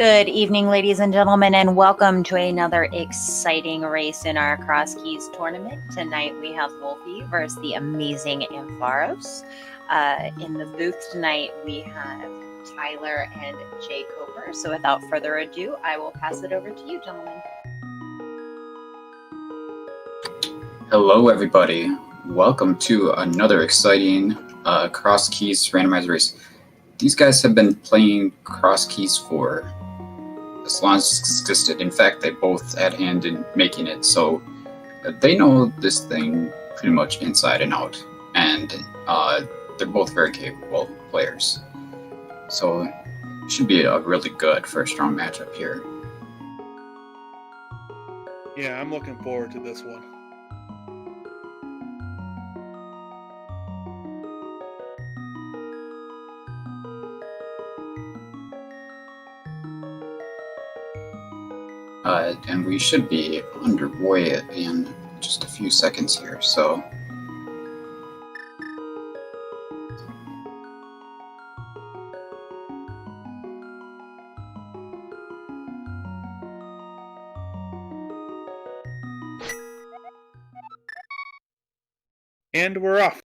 Good evening, ladies and gentlemen, and welcome to another exciting race in our Crosskeys tournament. Tonight we have Wulfy versus the AmazingAmpharos. In the booth tonight we have Tyler and Jay Coper. So without further ado, I will pass it over to you, gentlemen. Hello, everybody. Welcome to another exciting Crosskeys randomizer race. These guys have been playing Crosskeys for as long as it's existed. In fact, they both had hand in making it, so they know this thing pretty much inside and out, and they're both very capable players. So it should be a really good first round matchup here. Yeah, I'm looking forward to this one. And we should be underway in just a few seconds here, so... And we're off.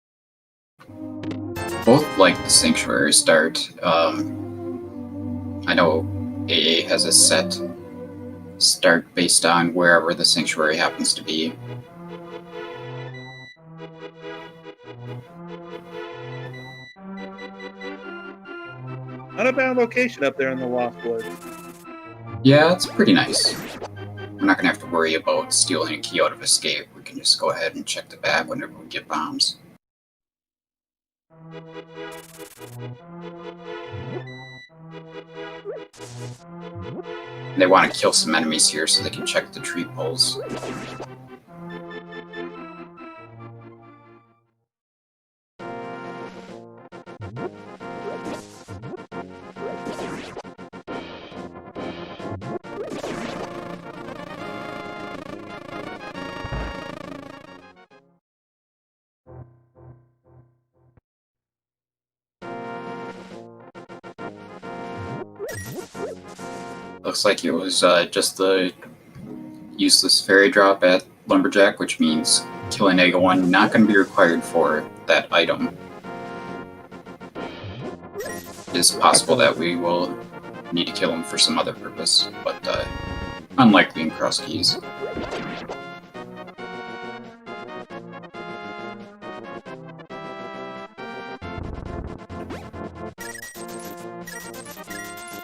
Both like the Sanctuary start. I know AA has a set start based on wherever the Sanctuary happens to be. Not a bad location up there in the Lost Woods. Yeah, it's pretty nice. We're not going to have to worry about stealing a key out of Escape. We can just go ahead and check the bag whenever we get bombs. They want to kill some enemies here so they can check the tree poles. Looks like it was just the useless fairy drop at Lumberjack, which means killing Egg 1 not going to be required for that item. It is possible that we will need to kill him for some other purpose, but unlikely in Crosskeys.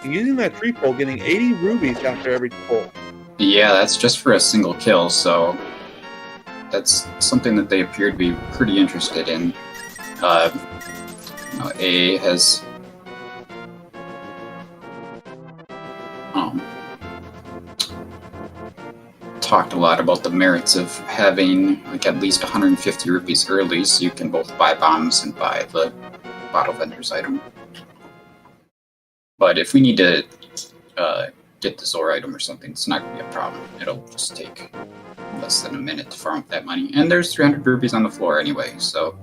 Using that tree pole, getting 80 rubies after every pole. Yeah, that's just for a single kill, so that's something that they appear to be pretty interested in. AA has talked a lot about the merits of having like at least 150 rupees early, so you can both buy bombs and buy the bottle vendor's item. But if we need to get the Zor item or something, it's not going to be a problem. It'll just take less than a minute to farm up that money. And there's 300 rupees on the floor anyway, so...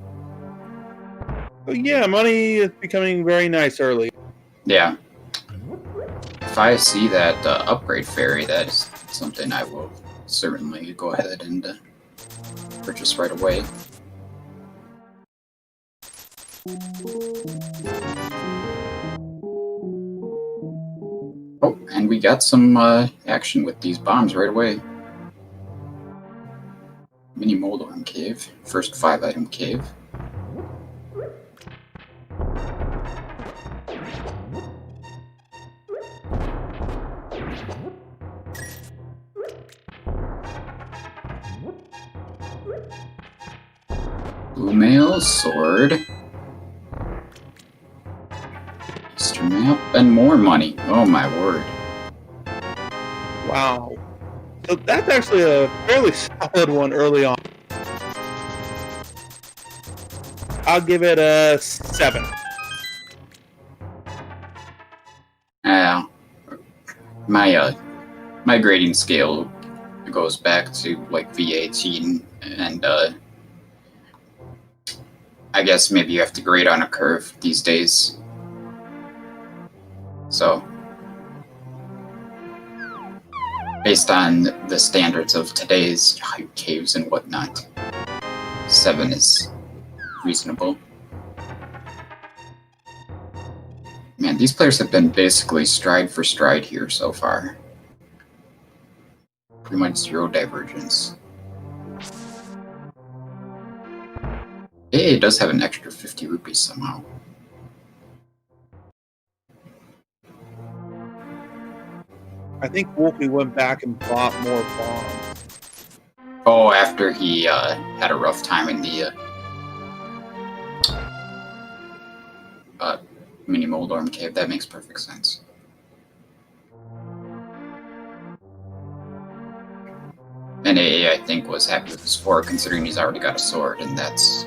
Oh yeah, money is becoming very nice early. Yeah. If I see that upgrade fairy, that is something I will certainly go ahead and purchase right away. Oh, and we got some action with these bombs right away. Mini Moldorm Cave, first 5-item cave. Blue Mail, Sword. Eastern Map, and more money. Oh my word. Wow. So that's actually a fairly solid one early on. I'll give it a 7. My grading scale goes back to like V18, and I guess maybe you have to grade on a curve these days. So based on the standards of today's hype caves and whatnot, 7 is reasonable. Man, these players have been basically stride for stride here so far. Pretty much zero divergence. AA does have an extra 50 rupees somehow. I think Wulfy went back and bought more bombs. Oh, after he had a rough time in the mini Moldorm cave. That makes perfect sense. And AA, I think, was happy with his 4, considering he's already got a sword, and that's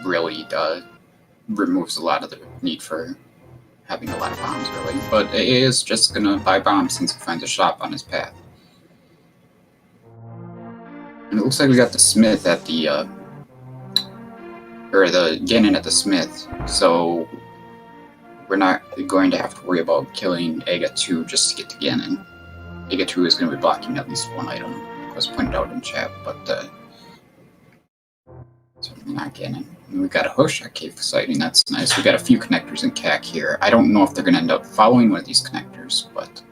really removes a lot of the need for having a lot of bombs, really. But AA is just gonna buy bombs since he finds a shop on his path. And it looks like we got the smith at the or the Ganon at the smith, so we're not going to have to worry about killing Aga 2 just to get to Ganon. Aga 2 is going to be blocking at least one item, was pointed out in chat, but certainly not Ganon. And we got a Hoshak cave sighting, that's nice. We got a few connectors in CAC here. I don't know if they're going to end up following one of these connectors, but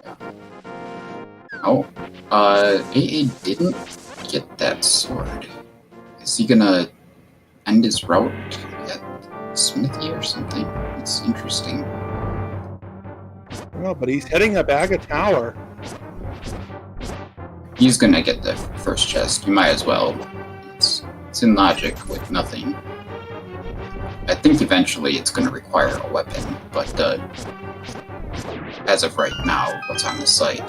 yeah. Oh, AA didn't get that sword. Is he gonna end his route at Smithy or something? It's interesting. No, but he's heading up Aga Tower. He's gonna get the first chest. You might as well. It's in logic with nothing. I think eventually it's gonna require a weapon, but as of right now, what's on the site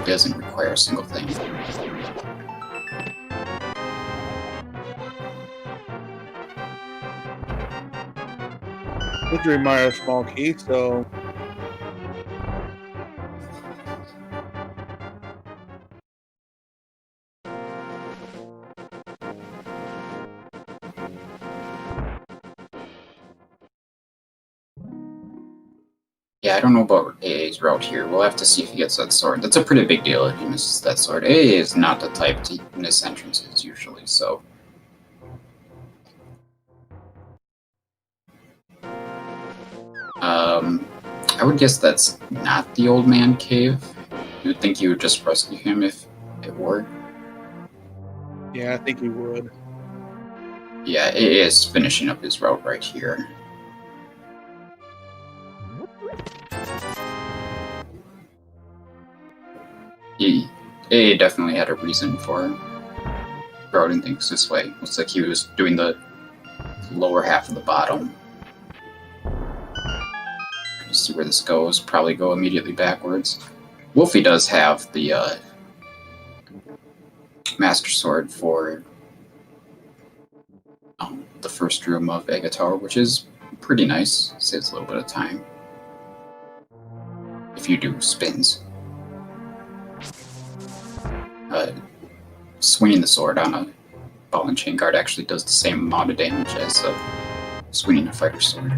doesn't require a single thing. Would require a small key, so yeah, I don't know about AA's route here. We'll have to see if he gets that sword. That's a pretty big deal if he misses that sword. AA is not the type to miss entrances usually, so. I would guess that's not the old man cave. You would think you would just rescue him if it were. yeah, I think he would. Yeah, AA is finishing up his route right here. AA definitely had a reason for routing things this way. Looks like he was doing the lower half of the bottom. See where this goes. Probably go immediately backwards. Wulfy does have the Master Sword for the first room of Aga Tower, which is pretty nice. Saves a little bit of time if you do spins. Swinging the sword on a ball and chain guard actually does the same amount of damage as swinging a fighter sword.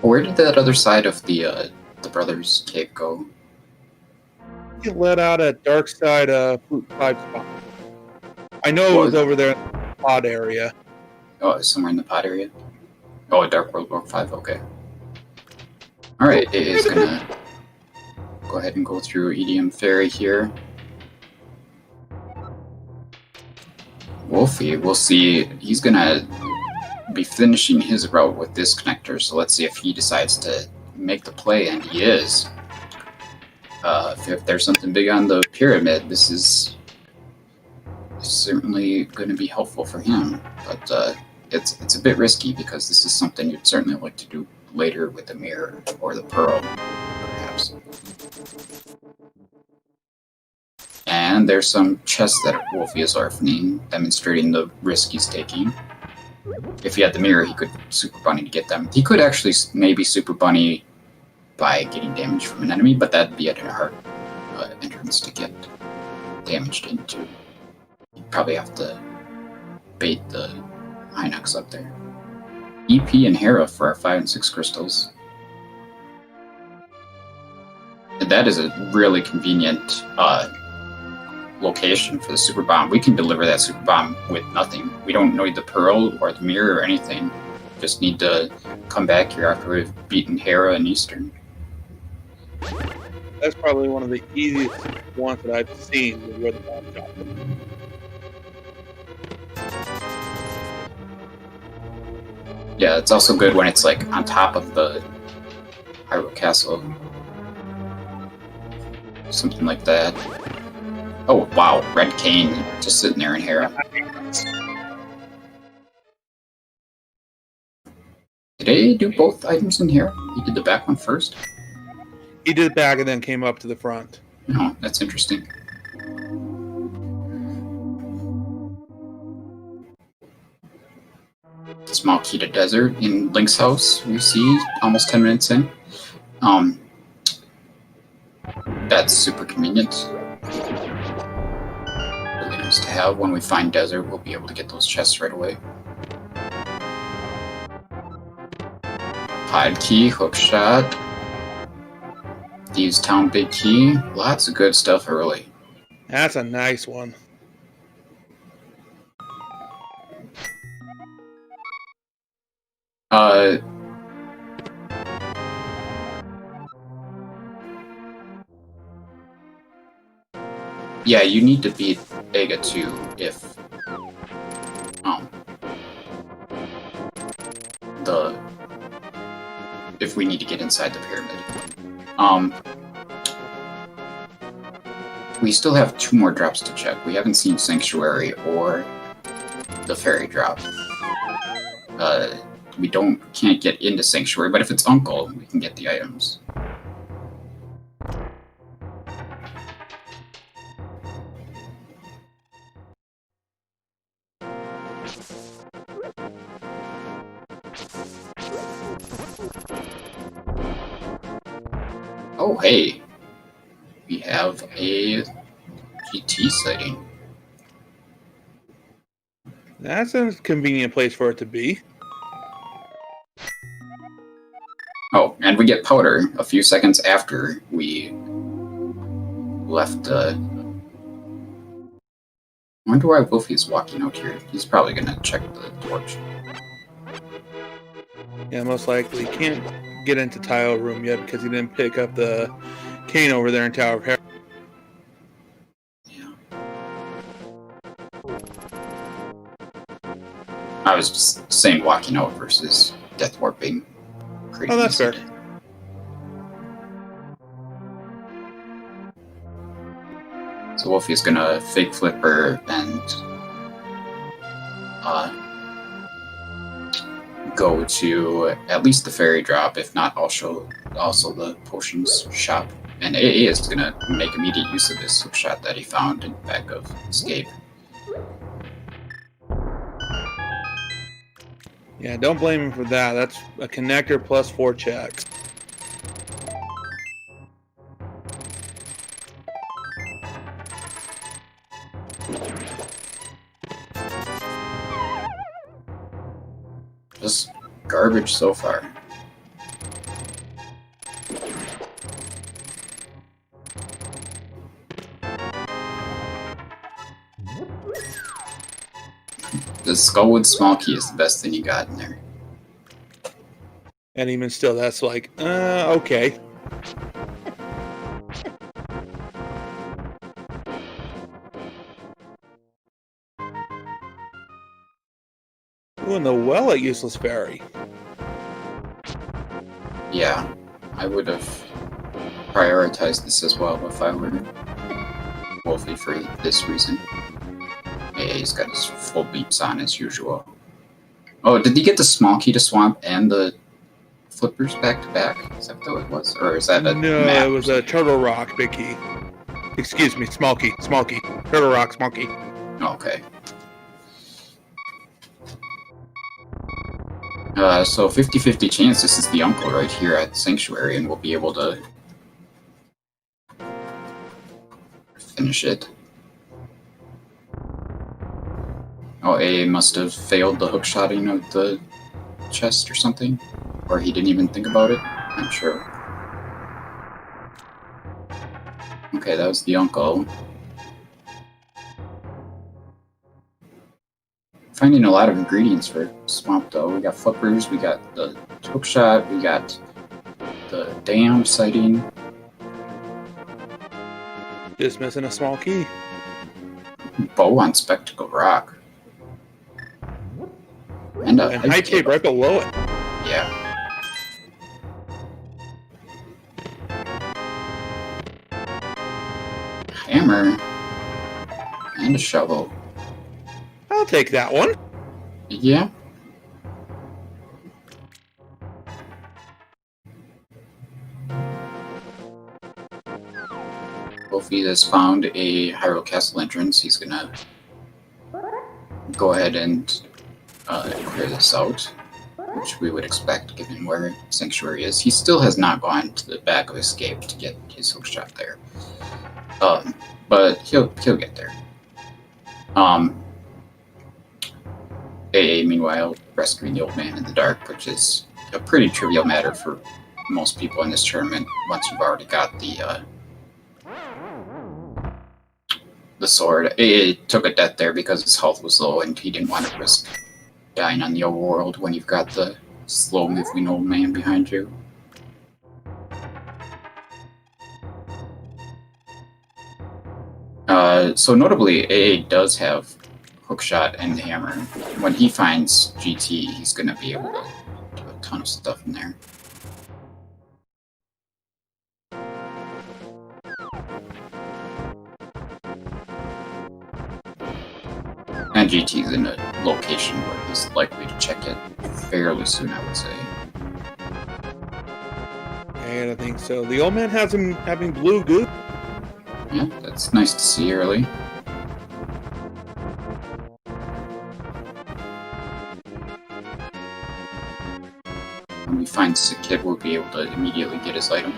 Where did that other side of the brothers' cave go? He let out a dark side flute pipe spot. I know it was over there in the pod area. Oh, it's somewhere in the pod area? Oh, Dark World War 5, okay. Alright, it is gonna go ahead and go through EDM Ferry here. Wulfy, we'll see. He's gonna be finishing his route with this connector, so let's see if he decides to make the play, and he is. If there's something big on the pyramid, this is certainly going to be helpful for him, but it's a bit risky because this is something you'd certainly like to do later with the mirror or the pearl, perhaps. And there's some chests that Wulfy is orphaning, demonstrating the risk he's taking. If he had the mirror, he could Super Bunny to get them. He could actually maybe Super Bunny by getting damage from an enemy, but that'd be at a hard entrance to get damaged into. You probably have to bait the Hinox up there. EP and Hera for our 5 and 6 crystals. And that is a really convenient location for the super bomb. We can deliver that super bomb with nothing. We don't need the pearl or the mirror or anything. Just need to come back here after we've beaten Hera and Eastern. That's probably one of the easiest ones that I've seen where the bomb dropped. Yeah, it's also good when it's like on top of the Hyrule Castle. Something like that. Oh wow, Red Cane just sitting there in Hera. Did I do both items in here? He did the back one first? He did it back and then came up to the front. Oh, that's interesting. Small key to desert in Link's house, we see almost 10 minutes in. That's super convenient. Really nice to have. When we find desert, we'll be able to get those chests right away. Hide key, hook shot. Thieves Town big key. Lots of good stuff early. That's a nice one. Yeah, you need to beat Vega 2 if if we need to get inside the pyramid. We still have 2 more drops to check. We haven't seen Sanctuary or the fairy drop. We can't get into Sanctuary, but if it's Uncle, we can get the items. Oh, hey. We have a GT sighting. That's a convenient place for it to be. Oh, and we get powder a few seconds after we left. I wonder why Wulfy's walking out here. He's probably gonna check the torch. Yeah, most likely. Can't get into Tile Room yet because he didn't pick up the cane over there in Tower of Hera. Yeah. I was just saying walking out versus death warping. Oh, that's fair. So Wulfy's gonna fake flipper and go to at least the fairy drop, if not also the potions shop. And AA is gonna make immediate use of this hook shot that he found in the back of Escape. Yeah, don't blame him for that. That's a connector plus 4 checks. Just garbage so far. The Skullwood small key is the best thing you got in there. And even still, that's like, okay. Ooh, and the well at Useless Fairy. Yeah, I would have prioritized this as well if I were Wulfy for this reason. Yeah, he's got his full beeps on as usual. Oh, did he get the small key to Swamp and the flippers back to back? Is that what it was? Or is that a No, map? it was a Turtle Rock big key. Excuse me, small key. Turtle Rock, small key. Okay. So 50-50 chance this is the uncle right here at Sanctuary, and we'll be able to finish it. Oh, A must have failed the hookshotting of the chest or something. Or he didn't even think about it. I'm sure. Okay, that was the uncle. Finding a lot of ingredients for swamp though. We got flippers, we got the hookshot, we got the dam sighting. Just missing a small key. Bow on Spectacle Rock. And a And high tape right below it. Yeah. Hammer. And a shovel. I'll take that one. Yeah. Wulfy has found a Hyrule Castle entrance. He's gonna go ahead and clear this out, which we would expect given where Sanctuary is. He still has not gone to the back of Escape to get his hookshot there. But he'll get there. AA, meanwhile, rescuing the old man in the dark, which is a pretty trivial matter for most people in this tournament once you've already got the sword. AA took a death there because his health was low and he didn't want to risk dying on the overworld when you've got the slow-moving old man behind you. So notably, AA does have hookshot and hammer. When he finds GT, he's going to be able to do a ton of stuff in there. And GT's in a location where he's likely to check it fairly soon, I would say. And I think so. The old man has him having blue goo. Yeah, that's nice to see early. When he finds the kid, we'll be able to immediately get his item.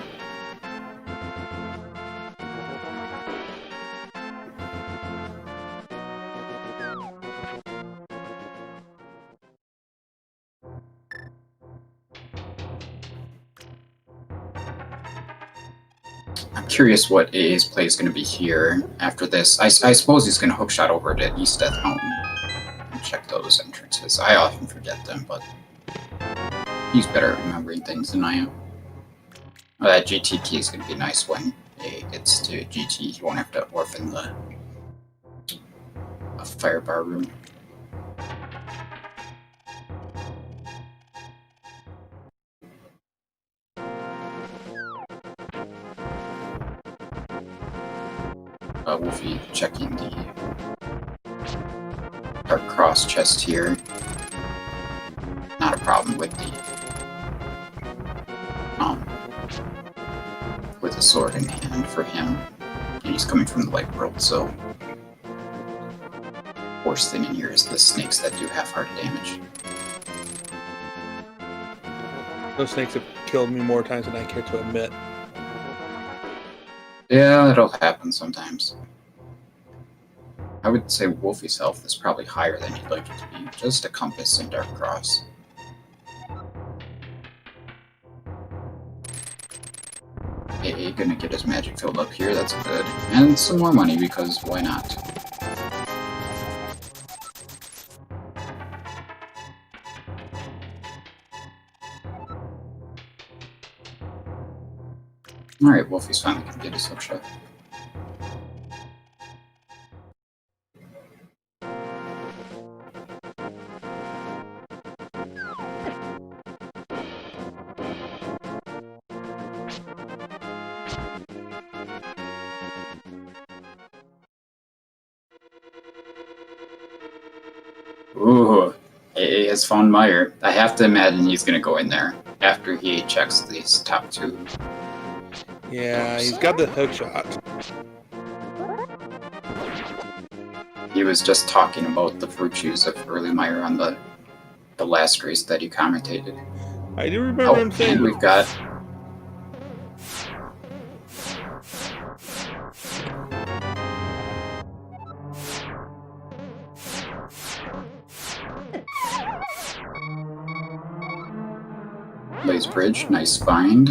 I'm curious what AA's play is going to be here after this. I suppose he's going to hookshot over to East Death Mountain and check those entrances. I often forget them, but he's better at remembering things than I am. Well, that GT key is going to be nice when AA gets to GT. He won't have to orphan the fire bar room. Wulfy checking the Dark Cross chest here. Not a problem with the sword in hand for him. And he's coming from the light world, so worst thing in here is the snakes that do half-hearted damage. Those snakes have killed me more times than I care to admit. Yeah, it'll happen sometimes. I would say Wulfy's health is probably higher than you'd like it to be. Just a compass and Dark Cross. AA gonna get his magic filled up here, that's good. And some more money, because why not? Alright, Wulfy's finally gonna get his hookshot. Ooh, AA has found Meyer. I have to imagine he's gonna go in there after he checks these top two. Yeah, he's got the hookshot. He was just talking about the virtues of early Meyer on the last race that he commentated. I do remember him saying. And we've got Laser Bridge, nice find.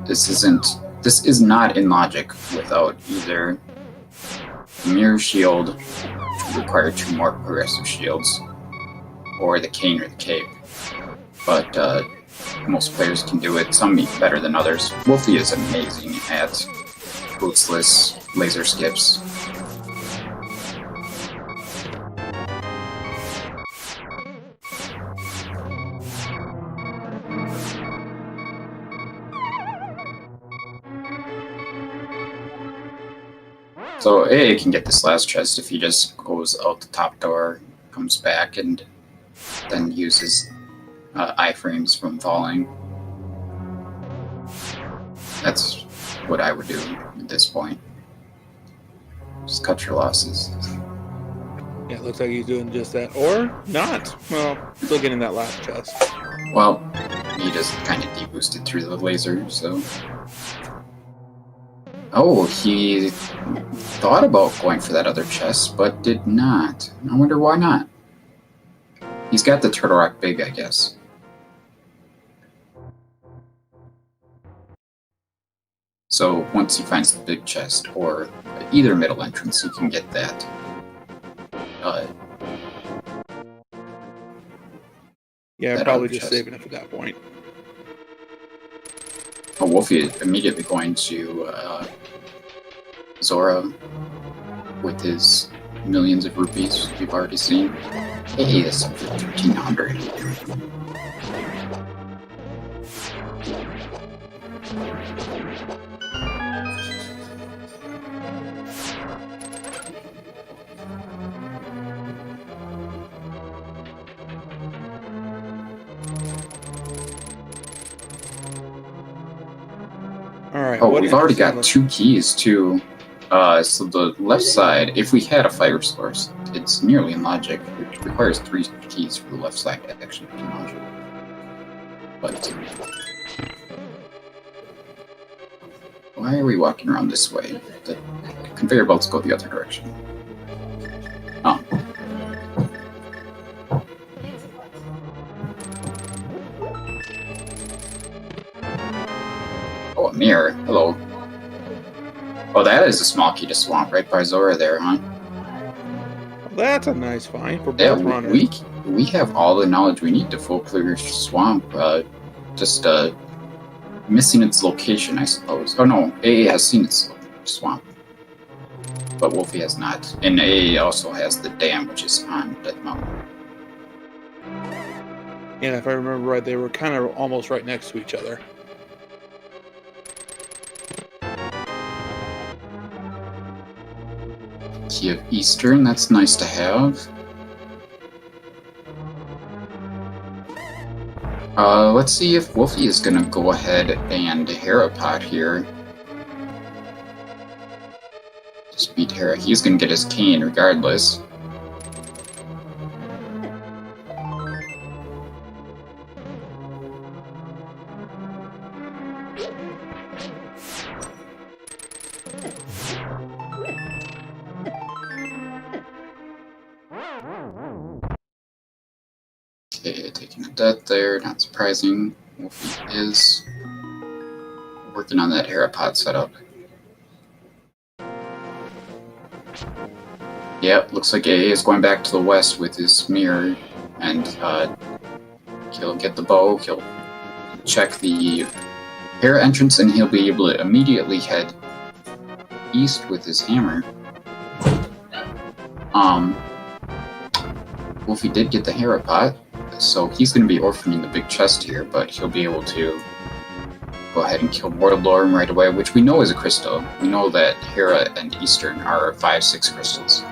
This is not in logic without either Mirror Shield, which would require 2 more progressive shields, or the cane or the cape. But most players can do it, some better than others. Wulfy is amazing at bootsless laser skips. So AA can get this last chest if he just goes out the top door, comes back, and then uses iframes from falling. That's what I would do at this point. Just cut your losses. Yeah, it looks like he's doing just that. Or not. Well, still getting that last chest. Well, he just kind of deboosted through the laser, so... Oh, he thought about going for that other chest, but did not. I wonder why not. He's got the Turtle Rock Big, I guess. So once he finds the big chest, or either middle entrance, he can get that. Yeah, probably just saving it for that point. Oh, Wulfy immediately going to Zora with his millions of rupees we've already seen. Hey, that's 1,300. Alright. Oh, we've already got 2 keys to so the left side, if we had a fire source, it's nearly in logic. It requires 3 keys for the left side to actually be in logic. But why are we walking around this way? The conveyor belts go the other direction. Oh. Oh, a mirror. Hello. Oh, that is a small key to swamp right by Zora there, huh? That's a nice find for both runners. We have all the knowledge we need to full clear swamp. Just missing its location, I suppose. Oh no, AA has seen its swamp, but Wulfy has not. And AA also has the dam, which is on Death Mountain. And if I remember right, they were kind of almost right next to each other. Key of Eastern, that's nice to have. Let's see if Wulfy is gonna go ahead and Herapot here. Just beat Hera. He's gonna get his cane regardless. Okay, taking a death there, not surprising. Wulfy is working on that Herapot setup. Yep, looks like AA is going back to the west with his mirror, and he'll get the bow, he'll check the Hera entrance, and he'll be able to immediately head east with his hammer. Wulfy did get the Herapot, so he's going to be orphaning the big chest here, but he'll be able to go ahead and kill Mortalorm right away, which we know is a crystal. We know that Hera and Eastern are 5-6 crystals.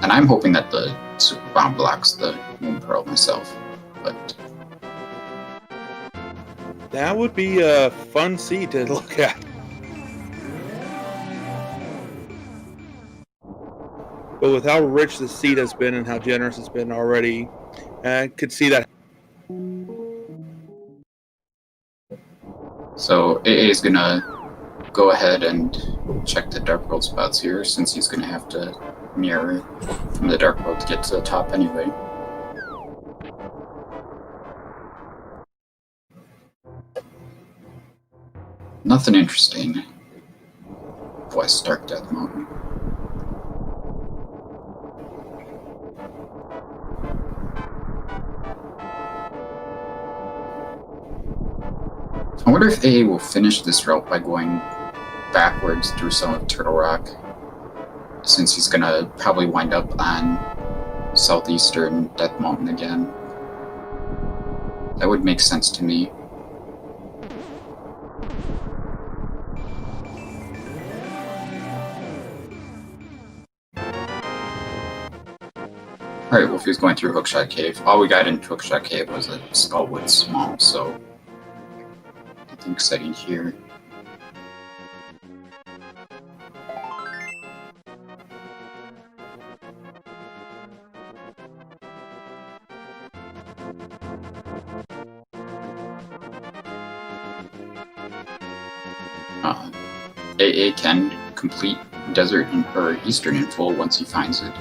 And I'm hoping that the Super Bomb blocks the Moon Pearl myself, but... That would be a fun seed to look at. But with how rich the seed has been and how generous it's been already, I could see that. So AA is gonna go ahead and check the Dark World spots here, since he's going to have to mirror from the Dark World to get to the top anyway. Nothing interesting. West Dark Death Mountain. I wonder if AA will finish this route by going backwards through some of Turtle Rock, since he's gonna probably wind up on southeastern Death Mountain again. That would make sense to me. Alright, Wulfy's going through Hookshot Cave. All we got in Hookshot Cave was a Skullwood Small, so nothing exciting here. AA can complete Desert or Eastern in full once he finds it.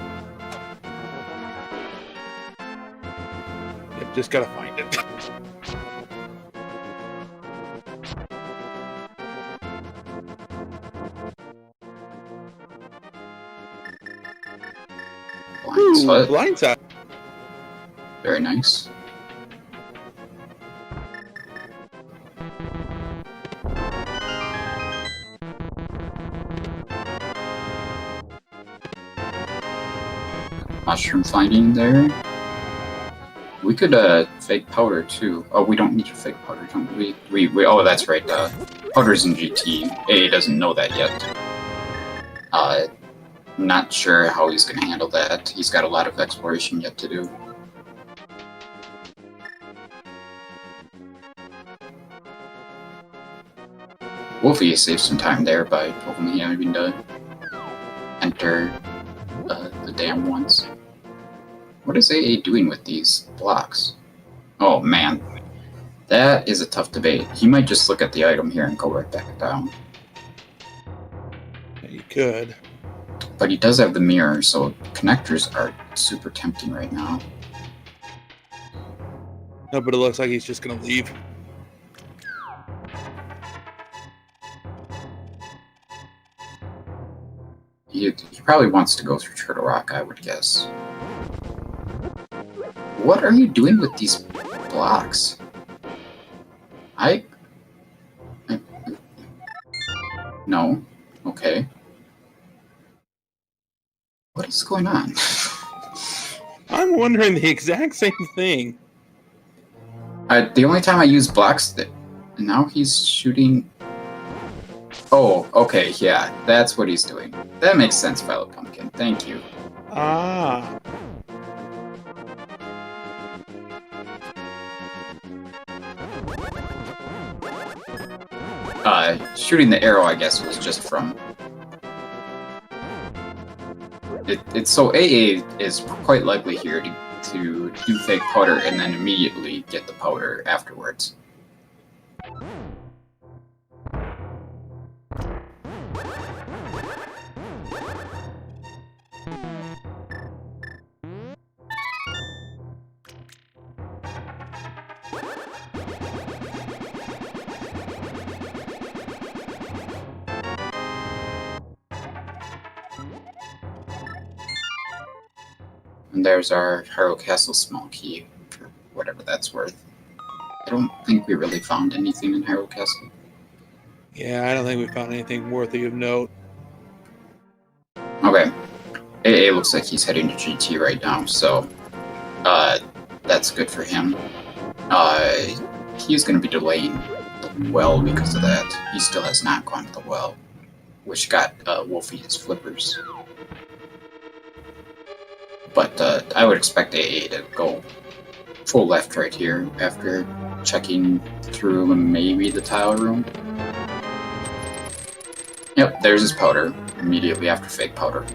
Yep, just gotta find it. Blindside. Very nice. Mushroom finding there. We could fake powder too. Oh, we don't need to fake powder, don't we? Oh, that's right. Powder's in GT. AA doesn't know that yet. Not sure how he's gonna handle that. He's got a lot of exploration yet to do. Wulfy saved some time there by only having to enter the dam once. What is AA doing with these blocks? Oh man, that is a tough debate. He might just look at the item here and go right back down. You could. But he does have the mirror, so connectors are super tempting right now. No, but it looks like he's just gonna leave. He probably wants to go through Turtle Rock, I would guess. What are you doing with these blocks? No. Okay. What is going on? I'm wondering the exact same thing. The only time I use blocks that... Now he's shooting... Oh, okay, yeah. That's what he's doing. That makes sense, Violet Pumpkin. Thank you. Ah. Shooting the arrow, I guess, was just from... It's so AA is quite likely here to do fake powder and then immediately get the powder afterwards. And there's our Hyrule Castle small key, for whatever that's worth. I don't think we really found anything in Hyrule Castle. Yeah, I don't think we found anything worthy of note. Okay. AA looks like he's heading to GT right now, so that's good for him. He's going to be delaying the well because of that. He still has not gone to the well, which got Wulfy his flippers. But I would expect AA to go full left right here after checking through maybe the tile room. Yep, there's his powder, immediately after fake powder.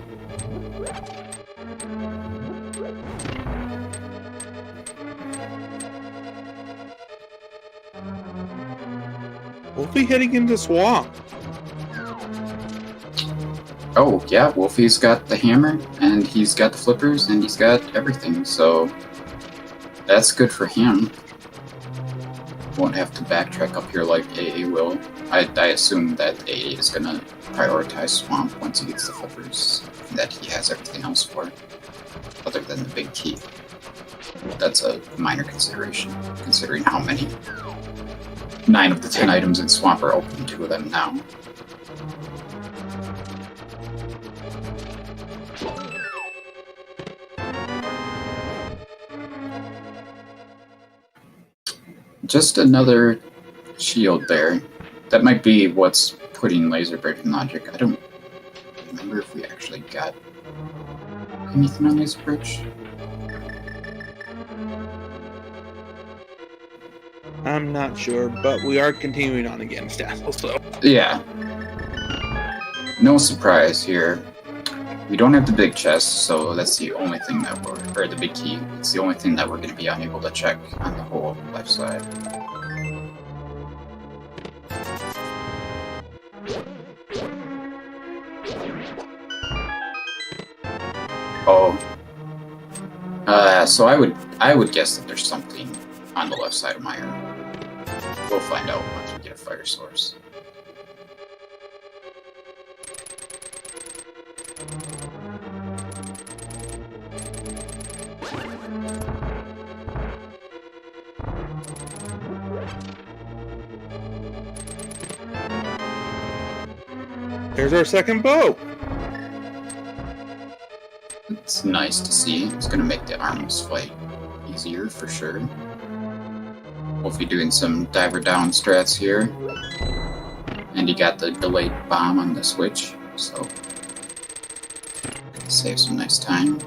Wulfy heading into swamp. Oh, yeah, Wulfy's got the hammer, and he's got the flippers, and he's got everything, so that's good for him. Won't have to backtrack up here like AA will. I assume that AA is going to prioritize Swamp once he gets the flippers, that he has everything else for, other than the big key. That's a minor consideration, considering how many. 9 of the 10 items in Swamp are open, 2 of them now. Just another shield there. That might be what's putting Laser Bridge in logic. I don't remember if we actually got anything on Laser Bridge. I'm not sure, but we are continuing on against Dazzle, so. Yeah. No surprise here. We don't have the big chest, so that's the only thing that or the big key. It's the only thing that we're going to be unable to check on the whole left side. Oh. So I would guess that there's something on the left side of my room. We'll find out once we get a fire source. There's our second bow. It's nice to see. It's going to make the arms fight easier for sure. Wulfy doing some diver down strats here. And he got the delayed bomb on the switch, so save some nice time.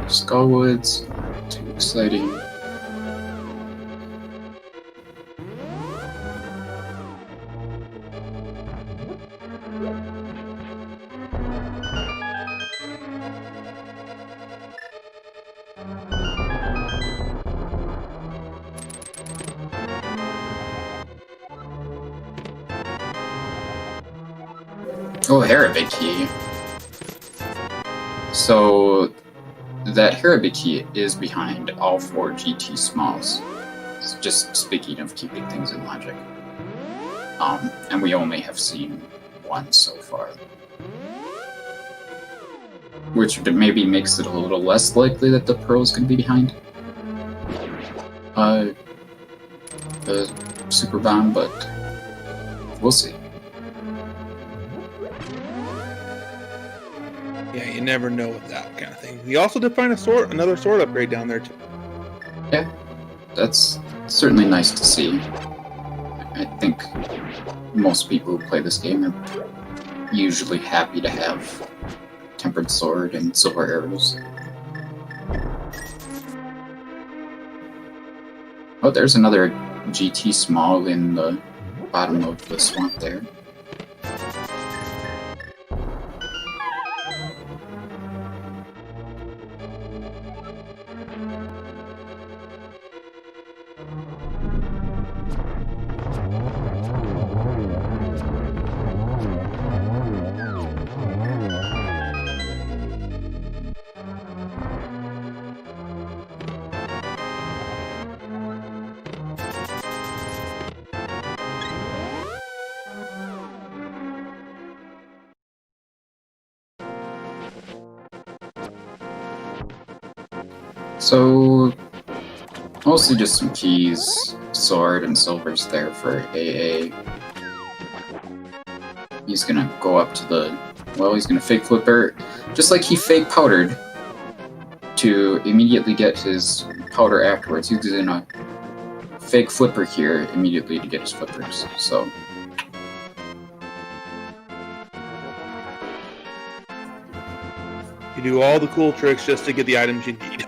Skullwoods, not too exciting. Oh, Harabit key. So that Harabit key is behind all 4 GT smalls. It's just speaking of keeping things in logic. And we only have seen 1 so far. Which maybe makes it a little less likely that the Pearl's gonna be behind the Super Bomb, but we'll see. Yeah, you never know with that kind of thing. We also did find another sword upgrade down there too. Yeah, that's certainly nice to see. I think most people who play this game are usually happy to have Tempered Sword and Silver Arrows. Oh, there's another GT small in the bottom of the swamp there. So, mostly just some keys, sword, and silvers there for AA. He's gonna go up to the... well, he's gonna fake flipper, just like he fake powdered to immediately get his powder afterwards. He's gonna fake flipper here immediately to get his flippers, so... You do all the cool tricks just to get the items you need.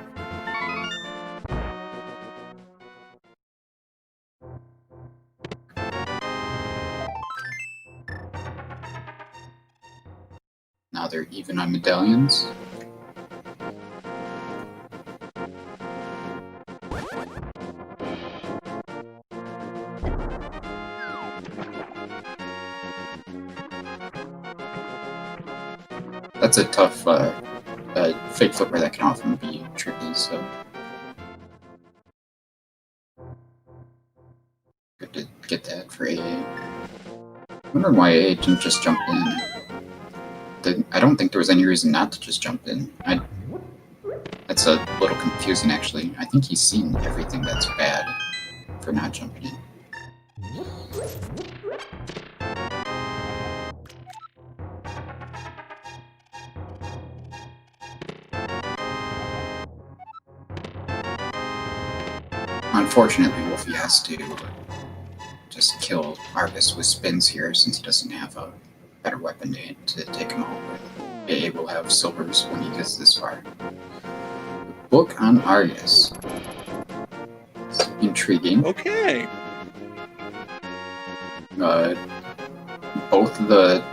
Now they're even on medallions. that's a tough fake flipper that can often be tricky, so good to get that for AA. I wonder why AA didn't just jump in. I don't think there was any reason not to just jump in. That's a little confusing, actually. I think he's seen everything that's bad for not jumping in. Unfortunately, Wulfy has to just kill Argus with spins here since he doesn't have a better weapon to take him out with. AA will have silvers when he gets this far. Book on Argus. It's intriguing. Okay. Both of the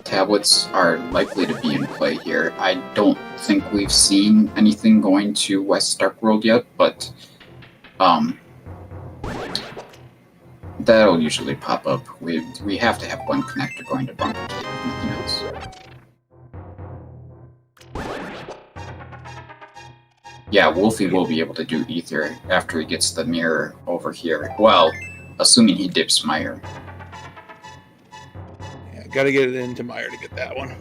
tablets are likely to be in play here. I don't think we've seen anything going to West Dark World yet, but that'll usually pop up. We have to have one connector going to Bunker Cave, if nothing else. Yeah, Wulfy will be able to do Ether after he gets the mirror over here. Well, assuming he dips Meyer. Yeah, gotta get it into Meyer to get that one.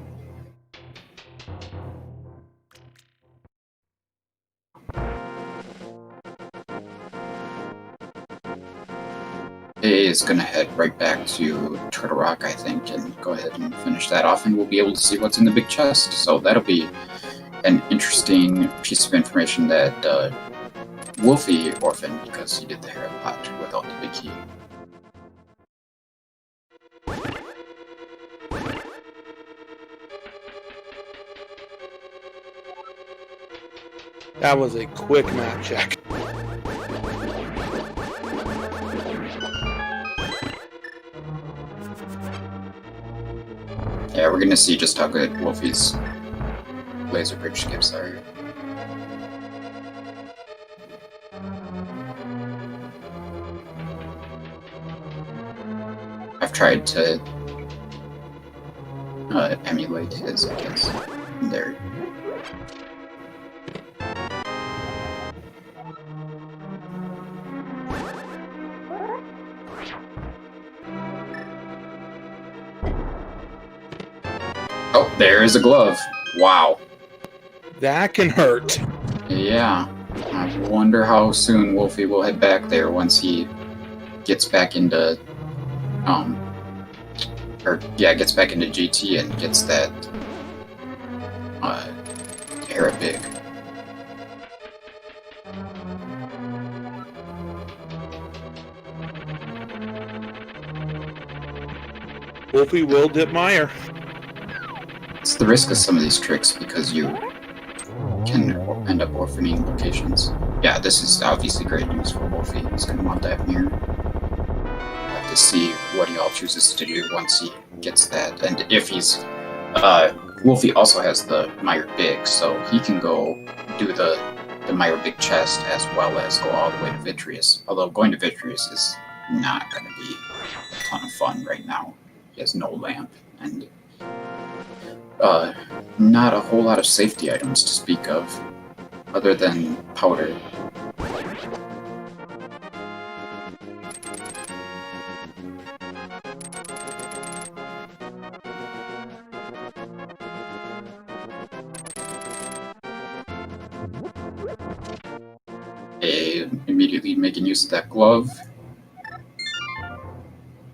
AA is going to head right back to Turtle Rock, I think, and go ahead and finish that off, and we'll be able to see what's in the big chest. So that'll be an interesting piece of information that Wulfy orphaned because he did the Hera pot without the big key. That was a quick map check. Yeah, we're going to see just how good Wulfy's laser bridge skips are. I've tried to emulate his, I guess. There. Oh, there's a glove. Wow. That can hurt. Yeah. I wonder how soon Wulfy will head back there once he gets back into gets back into GT and gets that Hera big. Wulfy will dip Meyer. It's the risk of some of these tricks because you can end up orphaning locations. Yeah, this is obviously great news for Wulfy. He's going to want that mirror. To see what he all chooses to do once he gets that. And if he's... Wulfy also has the Meyer Big, so he can go do the Meyer Big chest as well as go all the way to Vitreous. Although going to Vitreous is not going to be a ton of fun right now. He has no lamp, and not a whole lot of safety items to speak of, other than powder. Immediately making use of that glove.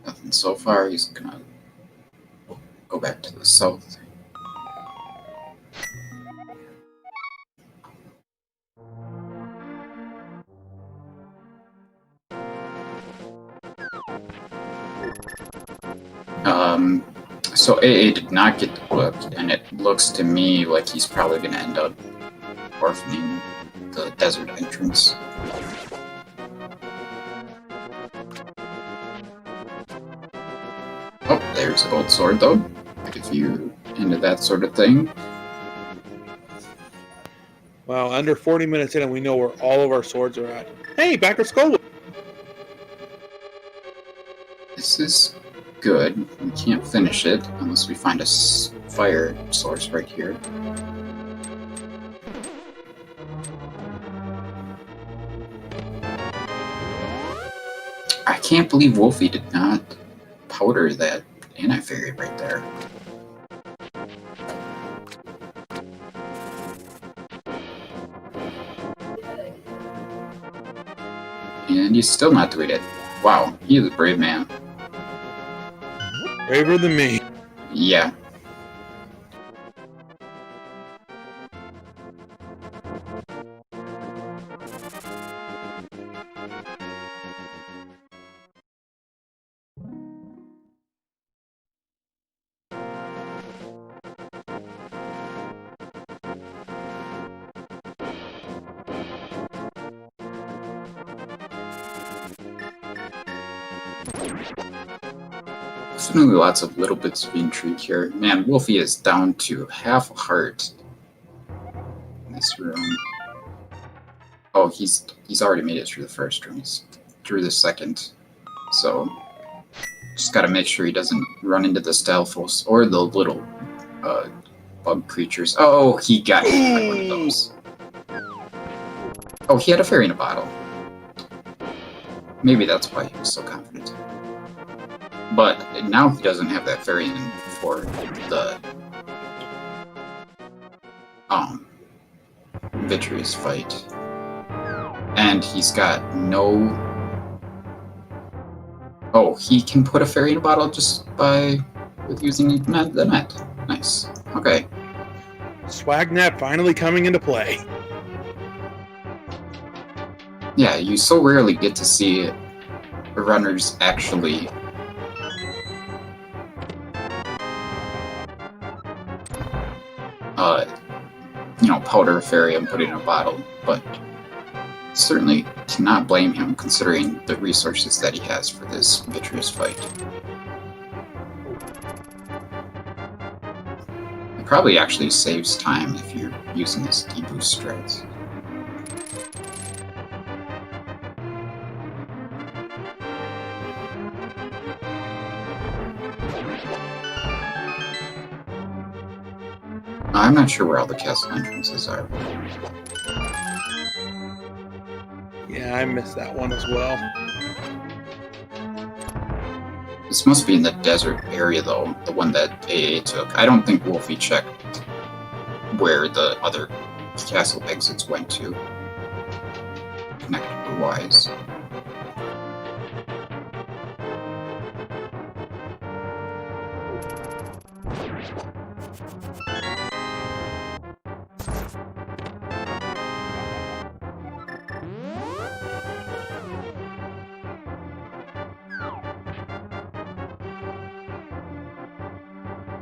Nothing so far. He's gonna go back to the south. So AA did not get the book, and it looks to me like he's probably gonna end up orphaning the desert entrance. Oh, there's a gold sword, though. If you into that sort of thing. Well, under 40 minutes in, and we know where all of our swords are at. Hey, back at Skull. This is good. We can't finish it unless we find a fire source right here. I can't believe Wulfy did not powder that anti-fairy right there. And he's still not doing it. Wow, he is a brave man. Braver than me. Yeah. Definitely lots of little bits of intrigue here. Man, Wulfy is down to half a heart in this room. Oh, he's already made it through the first room. He's through the second. So just gotta make sure he doesn't run into the Stalfos or the little bug creatures. Oh, he got hit by one of those. Oh, he had a fairy in a bottle. Maybe that's why he was so confident. But now he doesn't have that fairy in for the Vitreous fight. And he's got no... Oh, he can put a fairy in a bottle just with using the net. Nice. Okay. Swagnet finally coming into play. Yeah, you so rarely get to see runners actually powder a fairy and put it in a bottle, but certainly cannot blame him considering the resources that he has for this Vitreous fight. It probably actually saves time if you're using this deboost strats. I'm not sure where all the castle entrances are. Yeah, I missed that one as well. This must be in the desert area, though, the one that AA took. I don't think Wulfy checked where the other castle exits went to, connector-wise.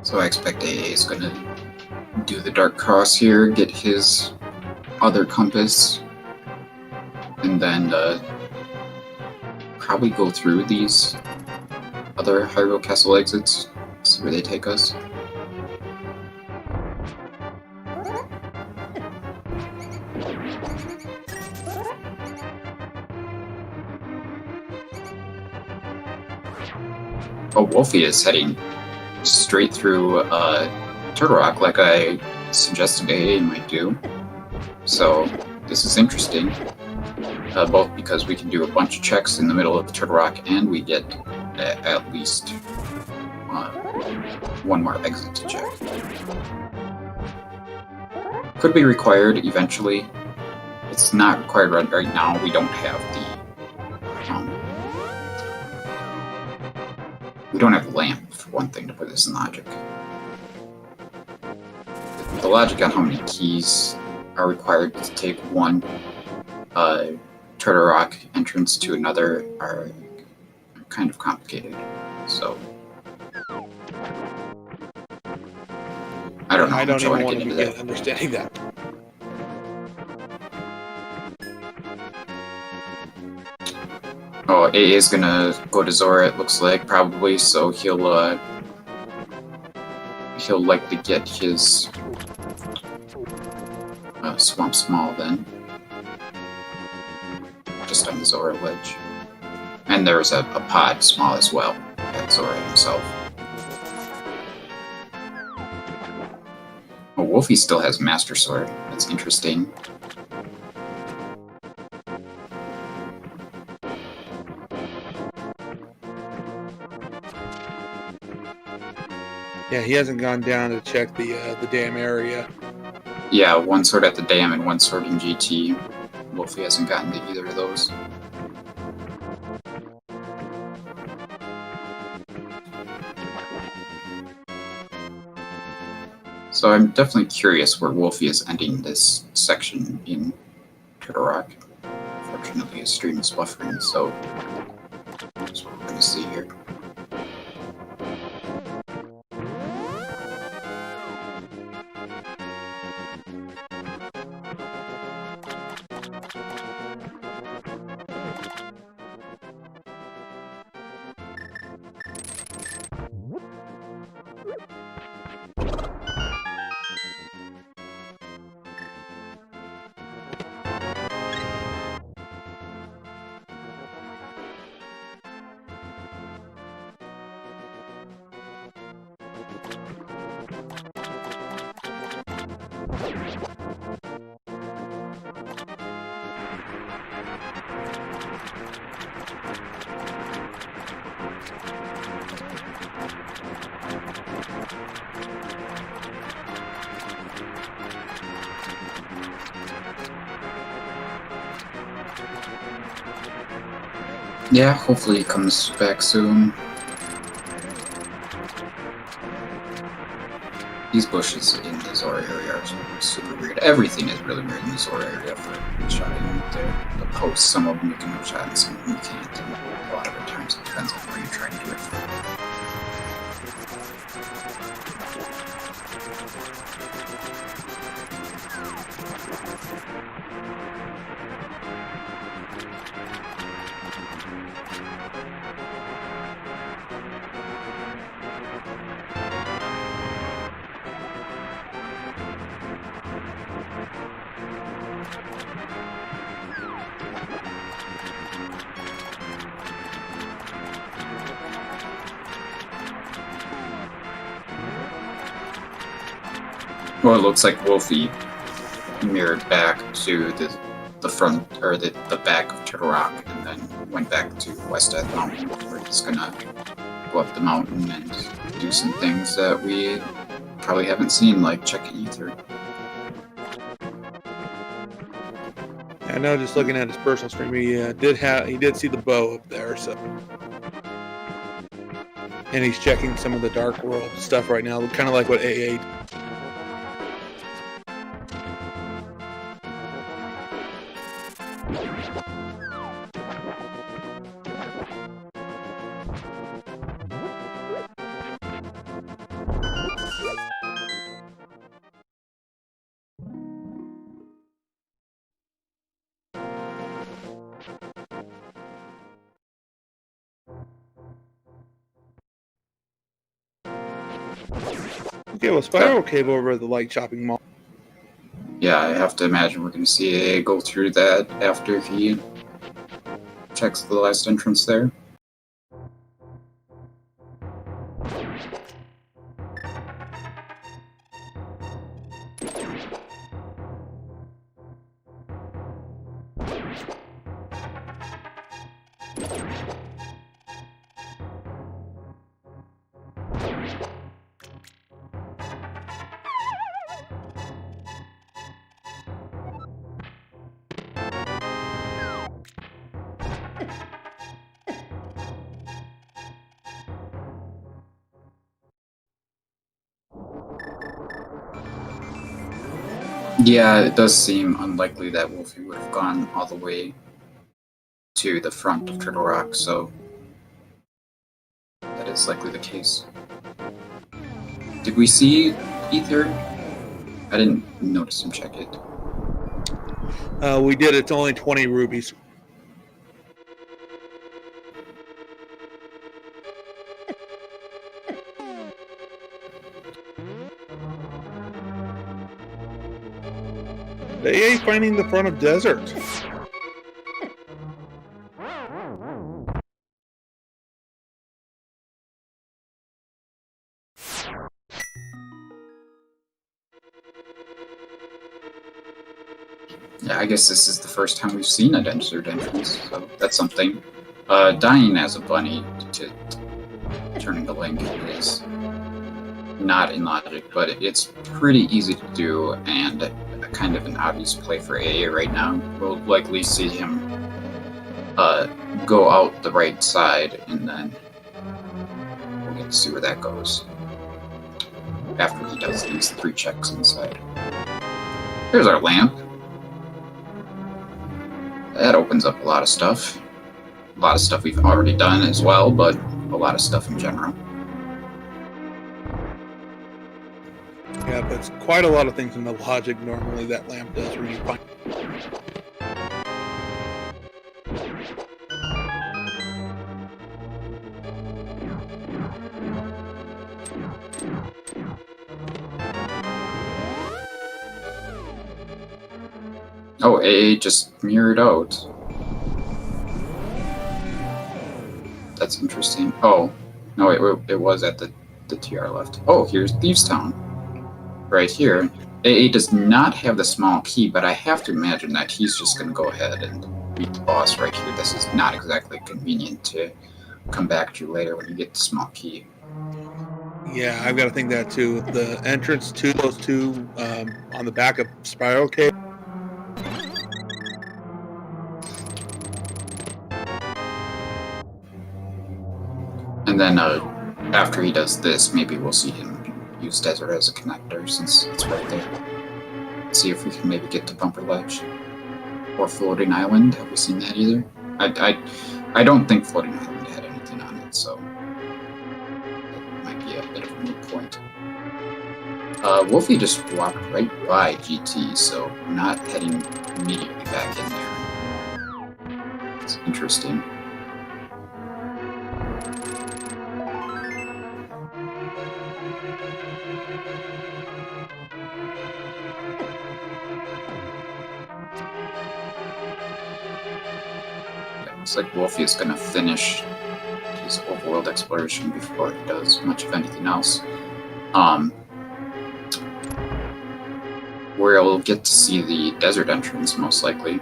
So I expect AA is going to do the Dark Cross here, get his other compass, and then probably go through these other Hyrule Castle exits, see where they take us. Oh, Wulfy is heading straight through Turtle Rock like I suggested AA might do. So this is interesting, both because we can do a bunch of checks in the middle of the Turtle Rock and we get at least one more exit to check. Could be required eventually. It's not required right now. We don't have the lamp, for one thing, to put this in logic. The logic on how many keys are required to take one Turtle Rock entrance to another are kind of complicated. So I don't know. I don't even want to begin begin understanding that. Oh, AA is gonna go to Zora, it looks like, probably, so he'll likely get his Swamp Small then. Just on the Zora ledge. And there's a Pod Small as well, at Zora himself. Wulfy still has Master Sword. That's interesting. Yeah, he hasn't gone down to check the dam area. Yeah, one sword at the dam and one sword in GT. Wulfy hasn't gotten to either of those. So I'm definitely curious where Wulfy is ending this section in Turtle Rock. Fortunately, his stream is buffering, so that's what we're going to see here. Yeah, hopefully he comes back soon. These bushes in the Zora area are super weird. Everything is really weird in the Zora area for shotting there. The posts, some of them you can no shot and some of them you can't. And a lot of the times it depends on where you're trying to do it from. Well, it looks like Wulfy mirrored back to the front, or the back of Turtle Rock, and then went back to West Death Mountain, where he's gonna go up the mountain and do some things that we probably haven't seen, like checking Ether. I know, just looking at his personal stream, he did see the bow up there, so. And he's checking some of the Dark World stuff right now, kind of like what AA. Okay, well, Spiral came over the light shopping mall. Yeah, I have to imagine we're going to see AA go through that after he checks the last entrance there. Yeah, it does seem unlikely that Wulfy would have gone all the way to the front of Turtle Rock, so that is likely the case. Did we see Ether? I didn't notice him check it. We did. It's only 20 rubies. They ain't finding the front of desert. Yeah, I guess this is the first time we've seen a desert entrance, so that's something. Dying as a bunny to turn into Link is not in logic, but it's pretty easy to do and kind of an obvious play for AA right now. We'll likely see him go out the right side, and then we'll get to see where that goes after he does these 3 checks inside. There's our lamp. That opens up a lot of stuff. A lot of stuff we've already done as well, but a lot of stuff in general. Yeah, but it's quite a lot of things in the logic normally that lamp does where you find. Oh, AA just mirrored out. That's interesting. Oh, no, it was at the TR left. Oh, here's Thieves Town. Right here. AA does not have the small key, but I have to imagine that he's just going to go ahead and beat the boss right here. This is not exactly convenient to come back to later when you get the small key. Yeah, I've got to think that too. The entrance to those two on the back of Spiral Cave. And then after he does this, maybe we'll see him use Desert as a connector since it's right there. Let's see if we can maybe get to Bumper Ledge. Or Floating Island. Have we seen that either? I don't think Floating Island had anything on it, so that might be a bit of a moot point. Wulfy just walked right by GT, so not heading immediately back in there. It's interesting. Looks like Wulfy is going to finish his overworld exploration before he does much of anything else. Where we'll get to see the desert entrance, most likely.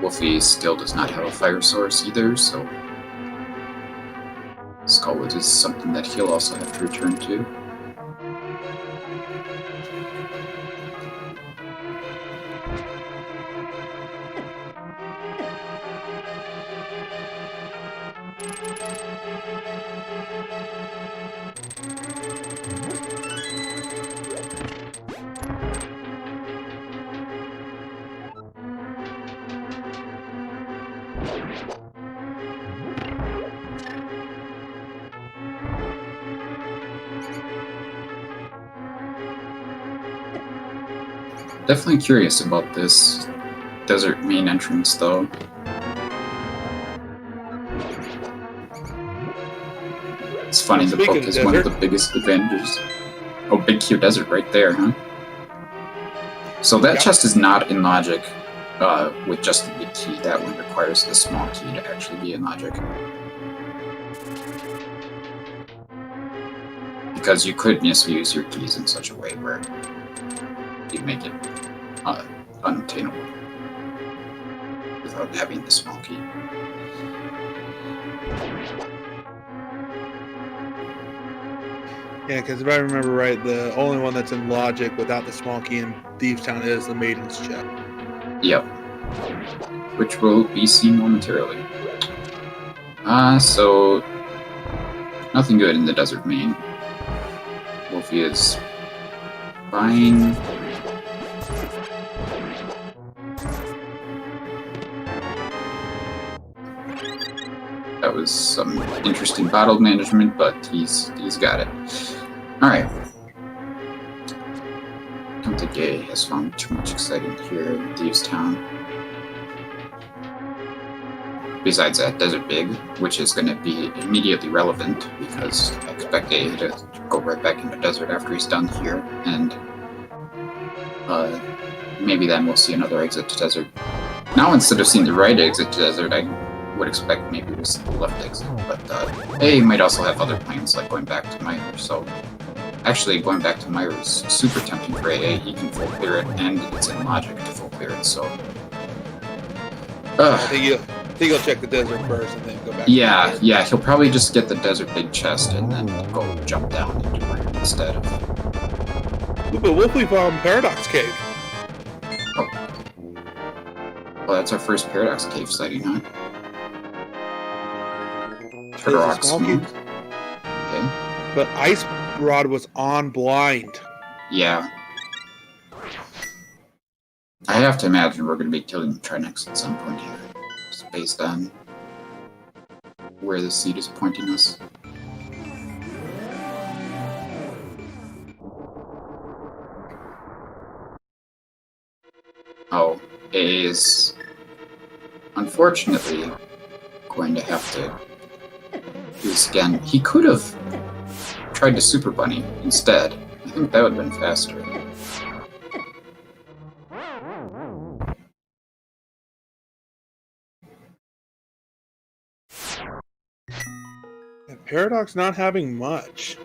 Wulfy still does not have a fire source either, so Skullwood is something that he'll also have to return to. Definitely curious about this desert main entrance, though. It's funny, the book is one of the biggest advantages. Oh, Big Q Desert right there, huh? So that chest is not in logic with just the big key. That one requires the small key to actually be in logic. Because you could misuse your keys in such a way where you make it unobtainable without having the small key. Yeah, because if I remember right, the only one that's in logic without the small key in Thieves Town is the Maiden's Chest. Yep. Which will be seen momentarily. So nothing good in the desert main. Wulfy is fine. That was some interesting bottle management, but he's got it. Alright. Don't think A has found too much exciting here in Thieves Town. Besides that Desert Big, which is going to be immediately relevant, because I expect A to go right back into Desert after he's done here, and maybe then we'll see another exit to Desert. Now instead of seeing the right exit to Desert, I would expect maybe it was the left exit, but A might also have other plans like going back to Myra, so actually going back to Myra is super tempting for AA. He can full clear it, and it's in logic to full clear it, so... I think he'll check the desert first and then go back. Yeah, yeah, he'll probably just get the desert big chest and then go jump down into Myra instead of... Ooh, but Wulfy found Paradox Cave. Oh. Well, that's our first Paradox Cave sighting, huh? Paradox. Okay. But Ice Rod was on blind. Yeah. I have to imagine we're going to be killing Trinex at some point here, just based on where the seed is pointing us. Oh, A is unfortunately going to have to do this again. He could have tried to Super Bunny instead. I think that would have been faster. And Paradox not having much.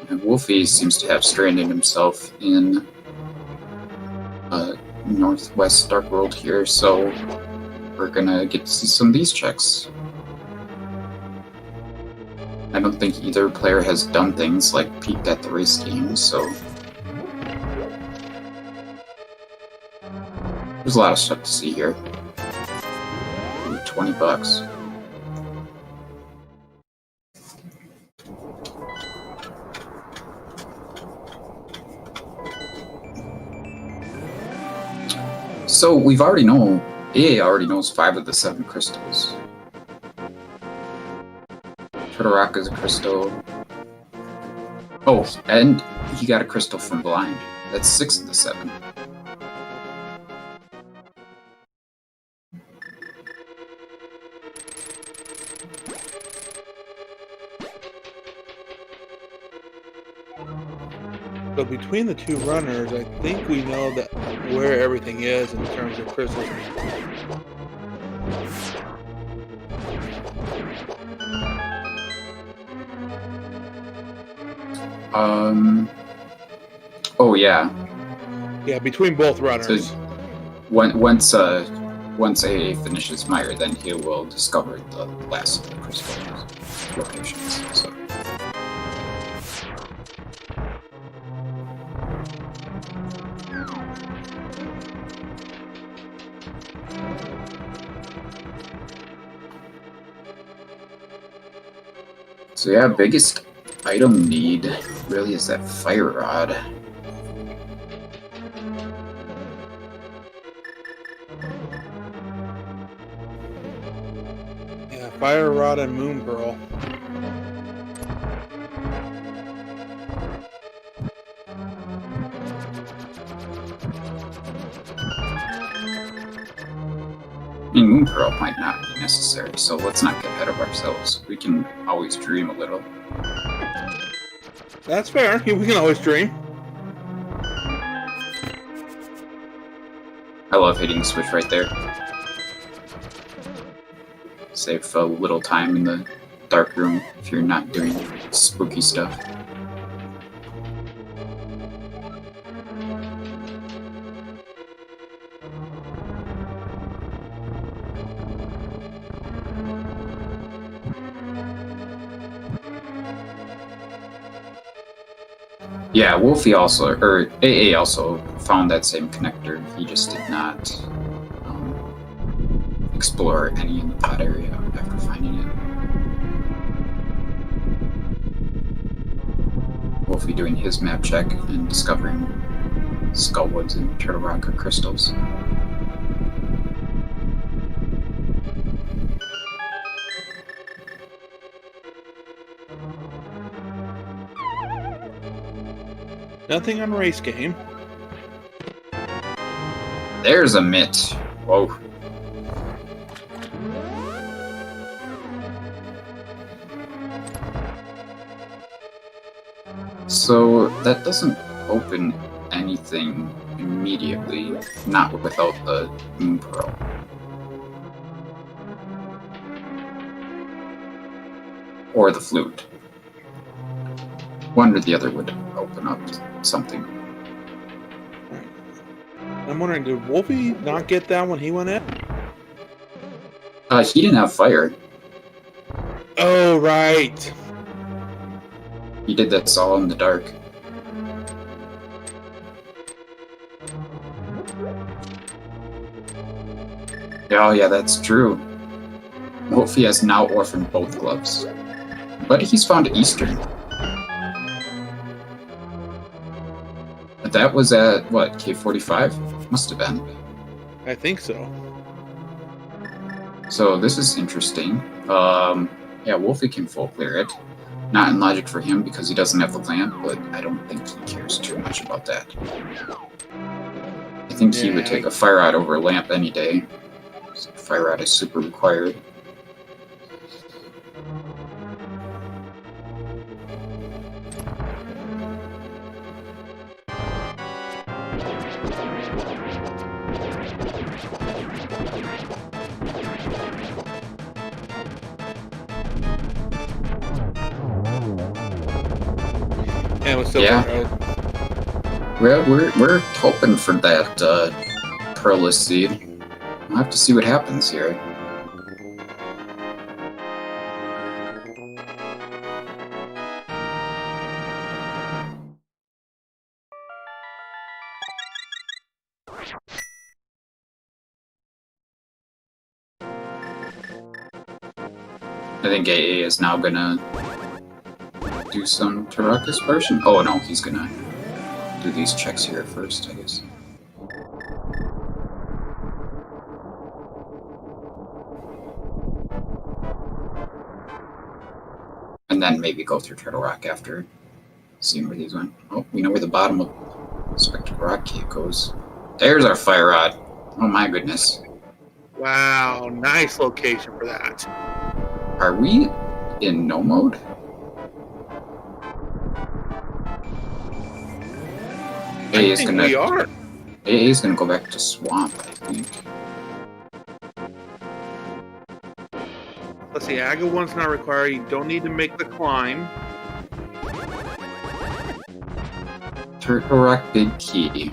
And Wulfy seems to have stranded himself in northwest Dark World here, so we're gonna get to see some of these checks. I don't think either player has done things like peeked at the race game, so there's a lot of stuff to see here. Ooh, $20. So we've already know, AA already knows 5 of the 7 crystals. Turtle Rock is a crystal. Oh, and he got a crystal from Blind. That's 6 of the 7. So between the two runners, I think we know that where everything is in terms of crystals. Oh yeah. Yeah, between both runners. So once AA finishes Myra, then he will discover the last of the crystal locations. So. So yeah, biggest item need really is that fire rod. Yeah, fire rod and moon pearl. I mean, moon pearl might not be necessary, so let's not get ahead of ourselves. We can always dream a little. That's fair. We can always dream. I love hitting the switch right there. Save a little time in the dark room if you're not doing spooky stuff. Yeah, Wulfy also, or AA also found that same connector. He just did not explore any in the pod area after finding it. Wulfy doing his map check and discovering Skullwoods and Turtle Rock or crystals. Nothing on race game. There's a mitt. Whoa. So that doesn't open anything immediately, not without the Moon Pearl. Or the flute. One or the other would open up something. I'm wondering, did Wulfy not get that when he went in? He didn't have fire. Oh, right. He did this all in the dark. Oh yeah, that's true. Wulfy has now orphaned both gloves. But he's found Eastern. But that was at, what, K45? Must have been. I think so. So this is interesting. Yeah, Wulfy can full clear it. Not in logic for him because he doesn't have the lamp, but I don't think he cares too much about that. I think he would take a fire rod over a lamp any day. Fire rod is super required. And we're still We're hoping for that pearless seed. We'll have to see what happens here. I think AA is now gonna do some Turok exploration. Oh no, he's gonna do these checks here first, I guess. And then maybe go through Turtle Rock after seeing where these went. Oh, we know where the bottom of Spectral Rock Cave goes. There's our fire rod. Oh my goodness. Wow, nice location for that. Are we in no mode? I think we are. AA is gonna go back to Swamp, I think. Let's see, Aga 1's not required. You don't need to make the climb. Turtle Rock Big Key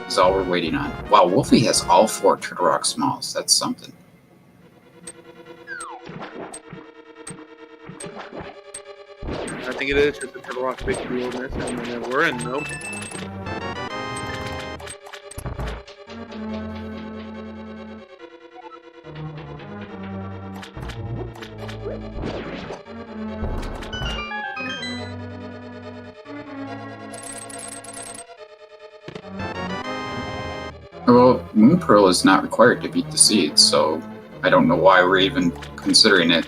is all we're waiting on. Wow, Wulfy has all 4 Turtle Rock Smalls. That's something. I think it is just the Turtle Rock Big Key on this, and then we're in. Nope. Well, Moon Pearl is not required to beat the seeds, so I don't know why we're even considering it.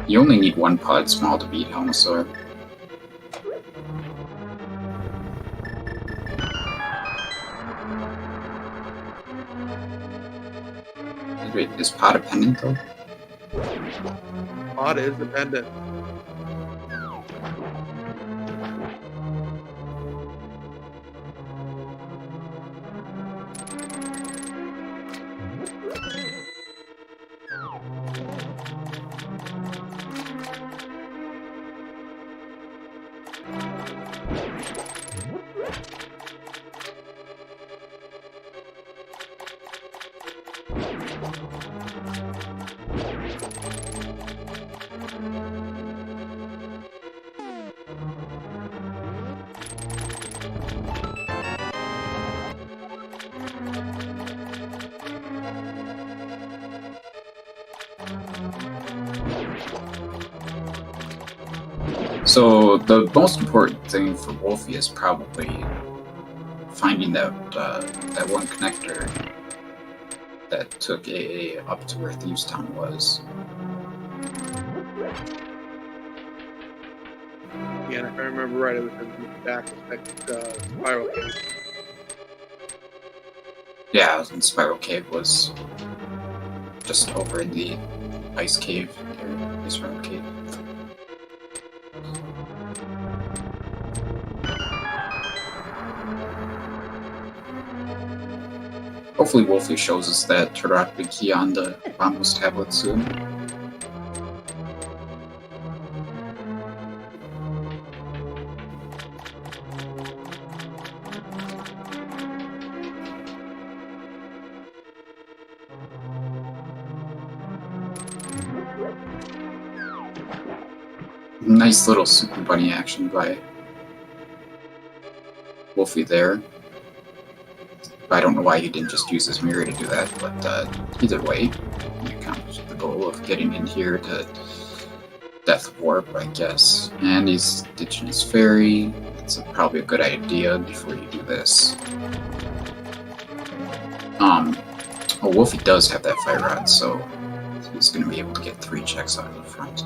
You only need 1 pod small to beat Helmasaur. Wait, is pod a pendant though? Pod is dependent. So the most important thing for Wulfy is probably finding that that one connector that took AA up to where Thieves Town was. Yeah, and if I remember right, it was in the back of that spiral cave. Yeah, and Spiral Cave was just over in the ice cave, or ice round cave. Hopefully Wulfy shows us that Terapia key on the Bombos tablet soon. Nice little Super Bunny action by Wulfy there. I don't know why he didn't just use his mirror to do that, but either way, he accomplished the goal of getting in here to Death Warp, I guess. And he's ditching his fairy. It's probably a good idea before you do this. Well, Wulfy does have that fire rod, so he's going to be able to get 3 checks out of the front.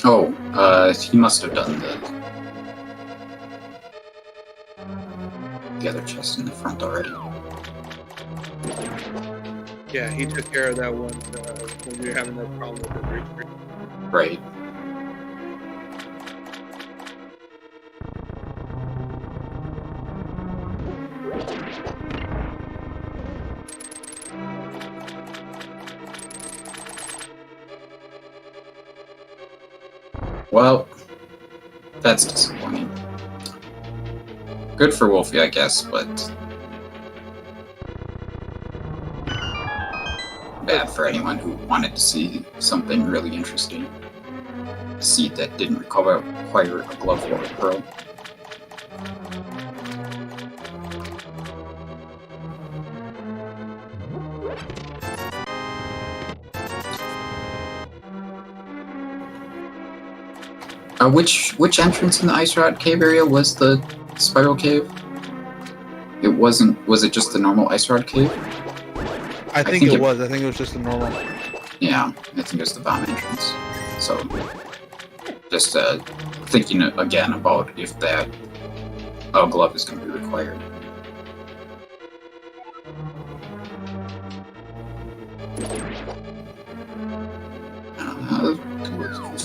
Oh, he must have done the other chest in the front already. Yeah, he took care of that one when we were having that problem with the retreat. Right. Well, that's disappointing. Good for Wulfy, I guess, but bad for anyone who wanted to see something really interesting. A seed that didn't require a glove or a pearl. Which entrance in the Ice Rod Cave area was the Spiral Cave? It wasn't. Was it just the normal Ice Rod Cave? I think it was. I think it was just the normal. Yeah, I think it was the bomb entrance. So, just thinking again about if that glove is going to be required.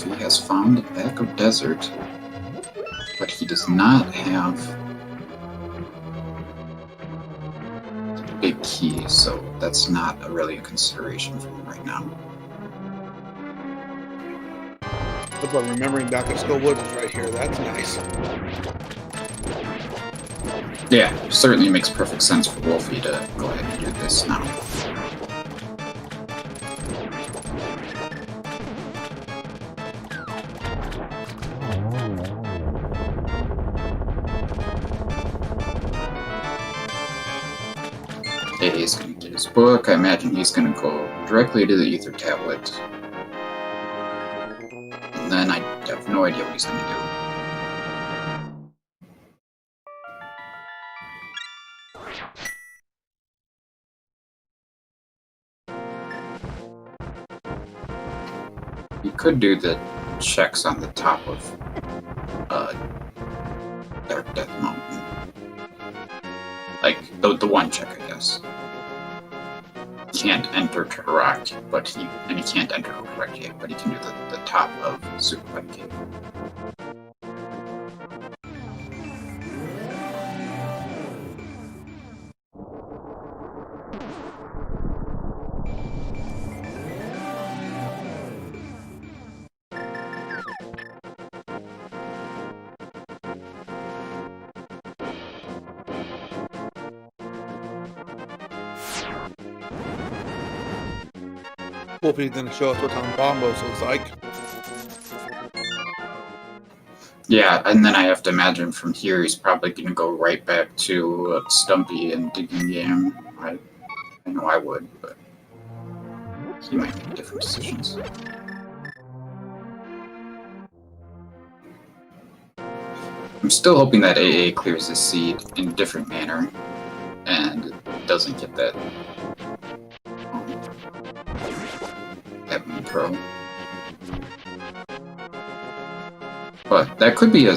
He has found the back of desert, but he does not have the big key, so that's not really a consideration for him right now. But remembering Dr. Skullwood is right here. That's nice. Yeah, certainly makes perfect sense for Wulfy to go ahead and do this now. He's going to get his book. I imagine he's going to go directly to the Ether Tablet. And then I have no idea what he's going to do. He could do the checks on the top of Dark Death Mountain. Like, the one check, I guess. Can't enter Tarak, but he can't enter Correct Cave, but he can do the top of Super Bunny Cave. Wulfy's gonna show us what Tom Bombos looks like. Yeah, and then I have to imagine from here he's probably going to go right back to Stumpy and Digging Game. I know I would, but he might make different decisions. I'm still hoping that AA clears his seed in a different manner and doesn't get that Heaven Pro. But that could be a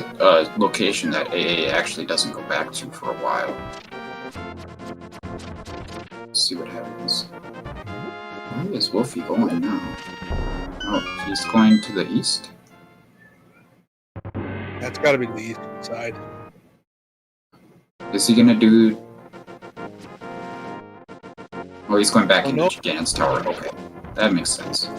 location that AA actually doesn't go back to for a while. Let's see what happens. Where is Wulfy going now? Oh, he's going to the east? That's got to be the east side. Is he gonna do... Oh, he's going back into no. Gigan's Tower. Okay, that makes sense.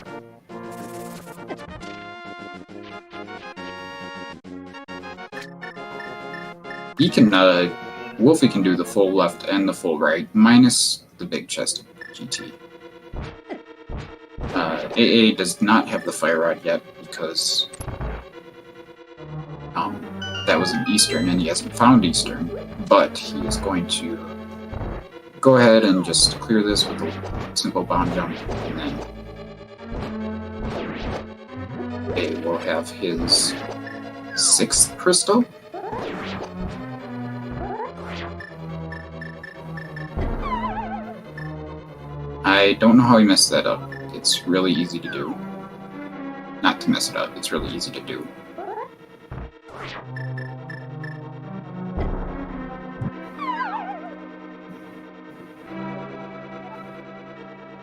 He can, Wulfy can do the full left and the full right, minus the big chest GT. AA does not have the Fire Rod yet, because that was an Eastern, and he hasn't found Eastern, but he is going to go ahead and just clear this with a simple bomb jump, and then AA will have his 6th crystal. I don't know how he messed that up. It's really easy to do. Not to mess it up, it's really easy to do.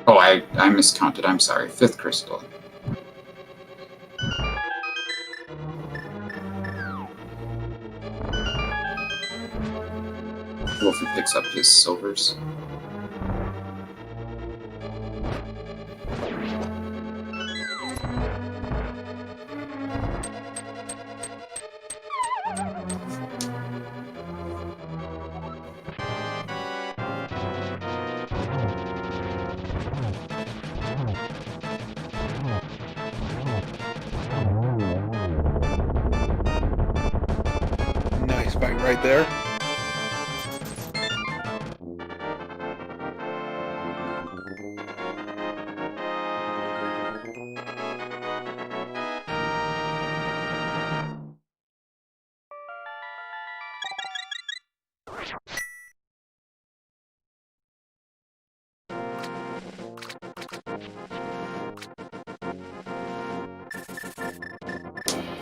Oh, I miscounted, I'm sorry. 5th crystal. Wulfy picks up his silvers. Nice fight right there.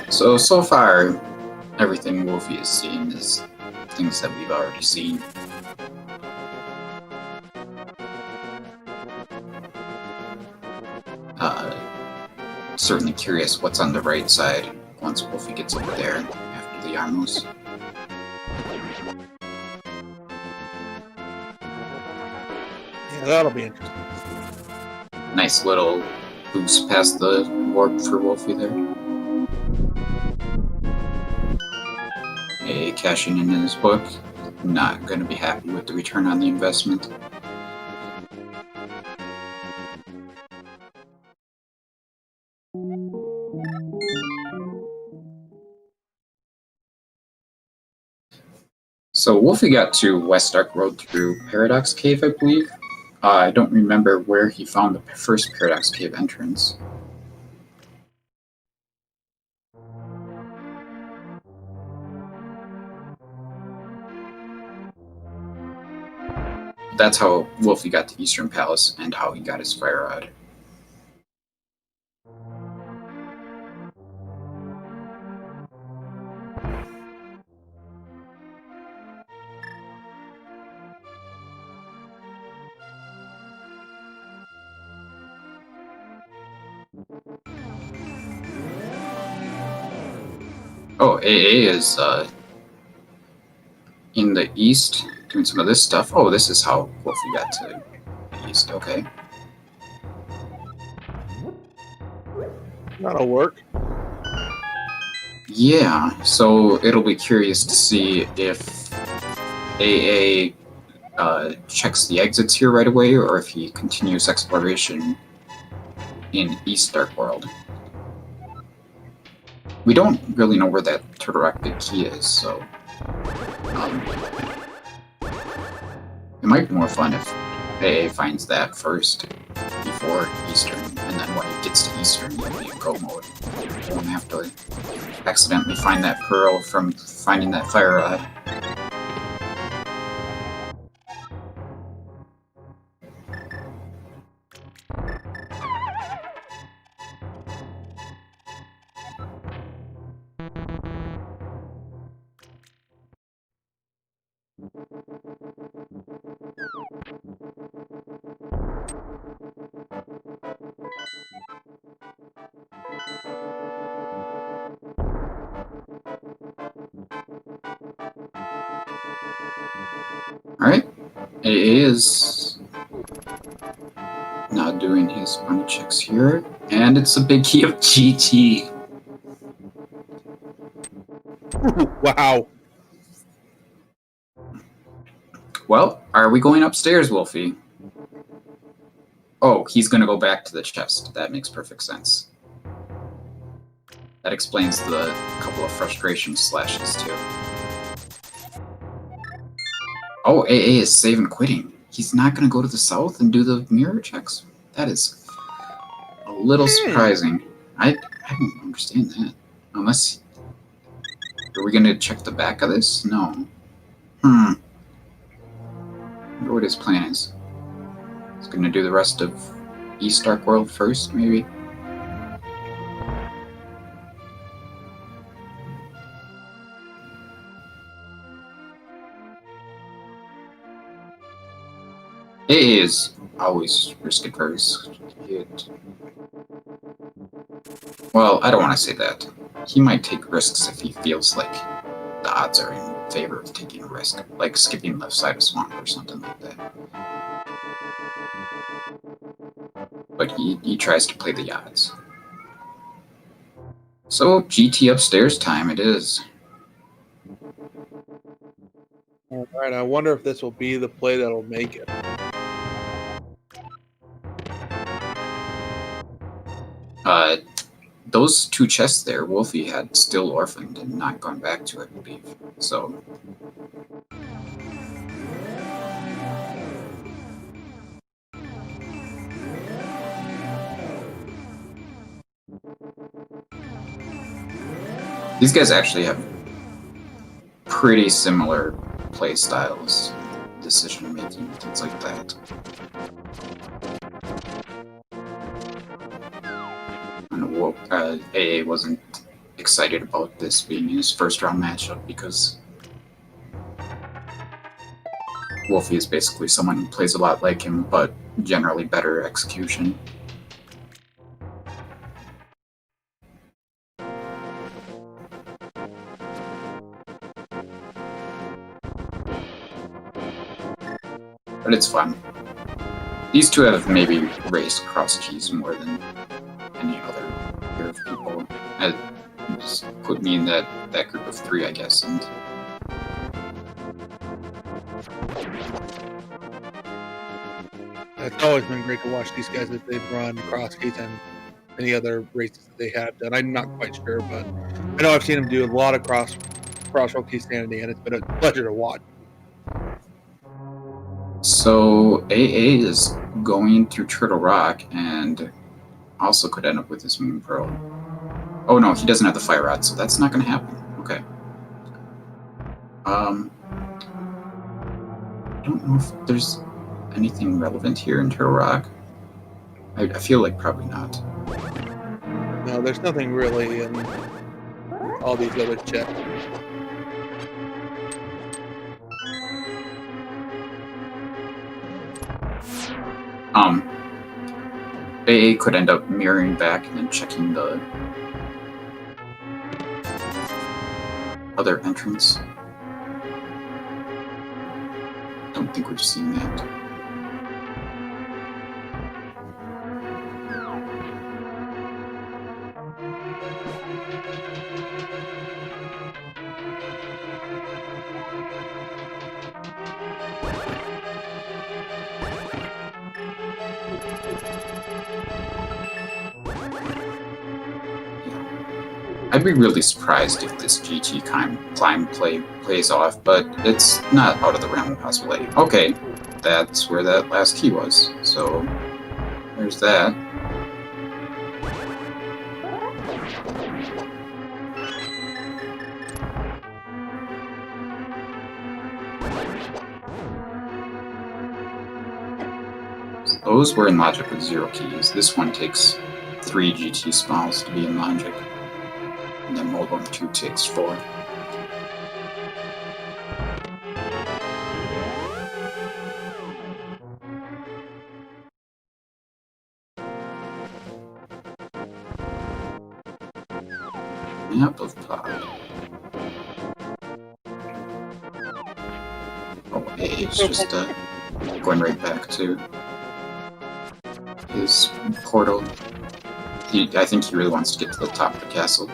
So far, everything Wulfy has seen is things that we've already seen. Certainly curious what's on the right side once Wulfy gets over there after the Armos. Yeah, that'll be interesting. Nice little boost past the warp for Wulfy there. Cashing in his book, not going to be happy with the return on the investment. So Wulfy got to West Ark Road through Paradox Cave, I believe. I don't remember where he found the first Paradox Cave entrance. That's how Wulfy got to Eastern Palace and how he got his Fire Rod. Oh, AA is in the east doing some of this stuff. Oh, this is how Wulfy got to the east. Okay. That'll work. Yeah, so it'll be curious to see if AA checks the exits here right away, or if he continues exploration in East Dark World. We don't really know where that Turtle Rock Big Key is, so it might be more fun if AA finds that first before Eastern, and then when it gets to Eastern, you'll be in go mode. You won't have to accidentally find that pearl from finding that fire rod. Alright, AA is not doing his bunny checks here, and it's a big key of GT. Wow. Well, are we going upstairs, Wulfy? Oh, he's gonna go back to the chest. That makes perfect sense. That explains the couple of frustration slashes, too. Oh, AA is saving quitting. He's not gonna go to the south and do the mirror checks? That is a little surprising. I don't understand that. Unless... Are we gonna check the back of this? No. I wonder what his plan is. He's gonna do the rest of East Dark World first, maybe? AA is always risk-averse. Well, I don't want to say that. He might take risks if he feels like the odds are in favor of taking a risk, like skipping left side of swamp or something like that. But he tries to play the odds. So, GT upstairs time it is. Alright, I wonder if this will be the play that'll make it. Those two chests there, Wulfy had still orphaned and not gone back to, I believe. So... These guys actually have pretty similar play styles, decision making, things like that. AA wasn't excited about this being his first round matchup because Wulfy is basically someone who plays a lot like him, but generally better execution. But it's fun. These two have maybe raced Crosskeys more than any other pair of people. Just put me in that group of three, I guess, and it's always been great to watch these guys as they've run Crosskeys and any other races that they have done. I'm not quite sure, but I know I've seen them do a lot of Crossroad Key Sanity, and it's been a pleasure to watch. So AA is going through Turtle Rock and also could end up with this Moon Pearl. Oh no, he doesn't have the fire rod, so that's not going to happen. Okay. I don't know if there's anything relevant here in Turtle Rock. I feel like probably not. No, there's nothing really in all these other checks. AA could end up mirroring back and then checking the other entrance. Don't think we've seen that. be really surprised if this GT climb plays off, but it's not out of the realm of possibility. Okay, that's where that last key was. So there's that. Those were in logic with 0 keys. This one takes 3 GT smalls to be in logic. And then Mode 1 2 takes 4. Map of Pod. Oh, hey, it's just going right back to his portal. I think he really wants to get to the top of the castle.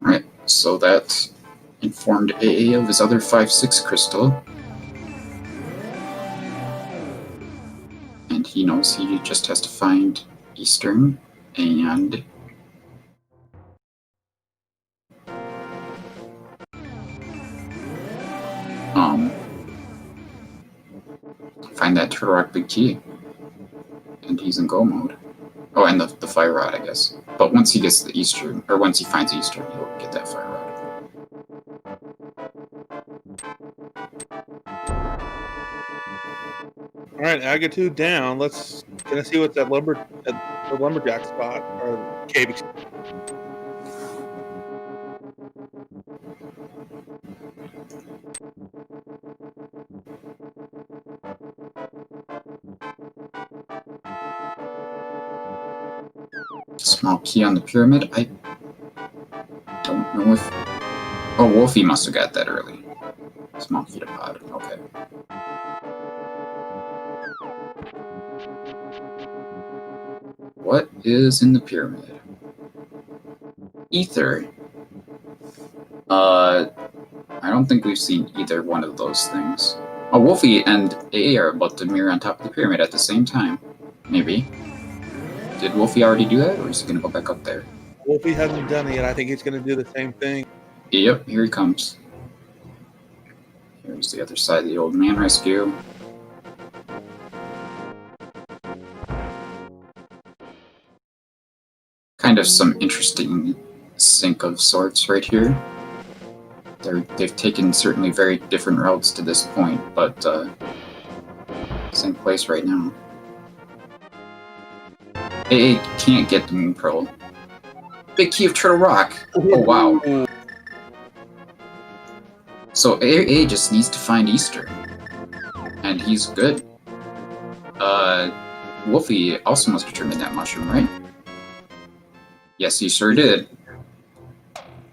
Alright, so that informed AA of his other 5-6 crystal. And he knows he just has to find Eastern and find that Turtle Rock Big Key. And he's in go mode. Oh, and the Fire Rod, I guess. But once he gets the Eastern, or once he finds Eastern, he'll get that Fire Rod. Alright, Aga2 down. Let's gonna see what's at the lumberjack spot or cave. Small key on the pyramid. I don't know if... Oh, Wulfy must have got that early. Small key to pod. Okay. What is in the pyramid? Ether. I don't think we've seen either one of those things. Oh, Wulfy and AA are about to mirror on top of the pyramid at the same time. Maybe. Did Wulfy already do that, or is he going to go back up there? Wulfy hasn't done it yet. I think he's going to do the same thing. Yep, here he comes. Here's the other side of the old man rescue. Kind of some interesting sync of sorts right here. They've taken certainly very different routes to this point, but same place right now. AA can't get the Moon Pearl. Big Key of Turtle Rock! Oh wow. So AA just needs to find Easter. And he's good. Wulfy also must determine that mushroom, right? Yes, he sure did.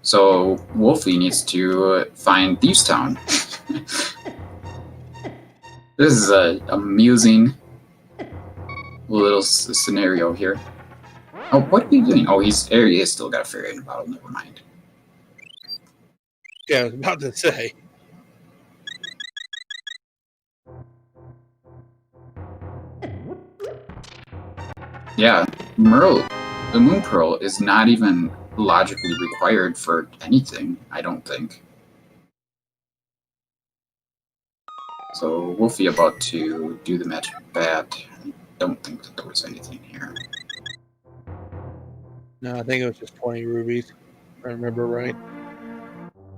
So Wulfy needs to find Thieves Town. This is a amusing little scenario here. Oh, what are you doing? Oh, he has still got a fairy in a bottle. Never mind. Yeah, I was about to say. Yeah, the Moon Pearl is not even logically required for anything, I don't think. So Wulfy about to do the magic bat. I don't think that there was anything here. No, I think it was just 20 rubies, if I remember right.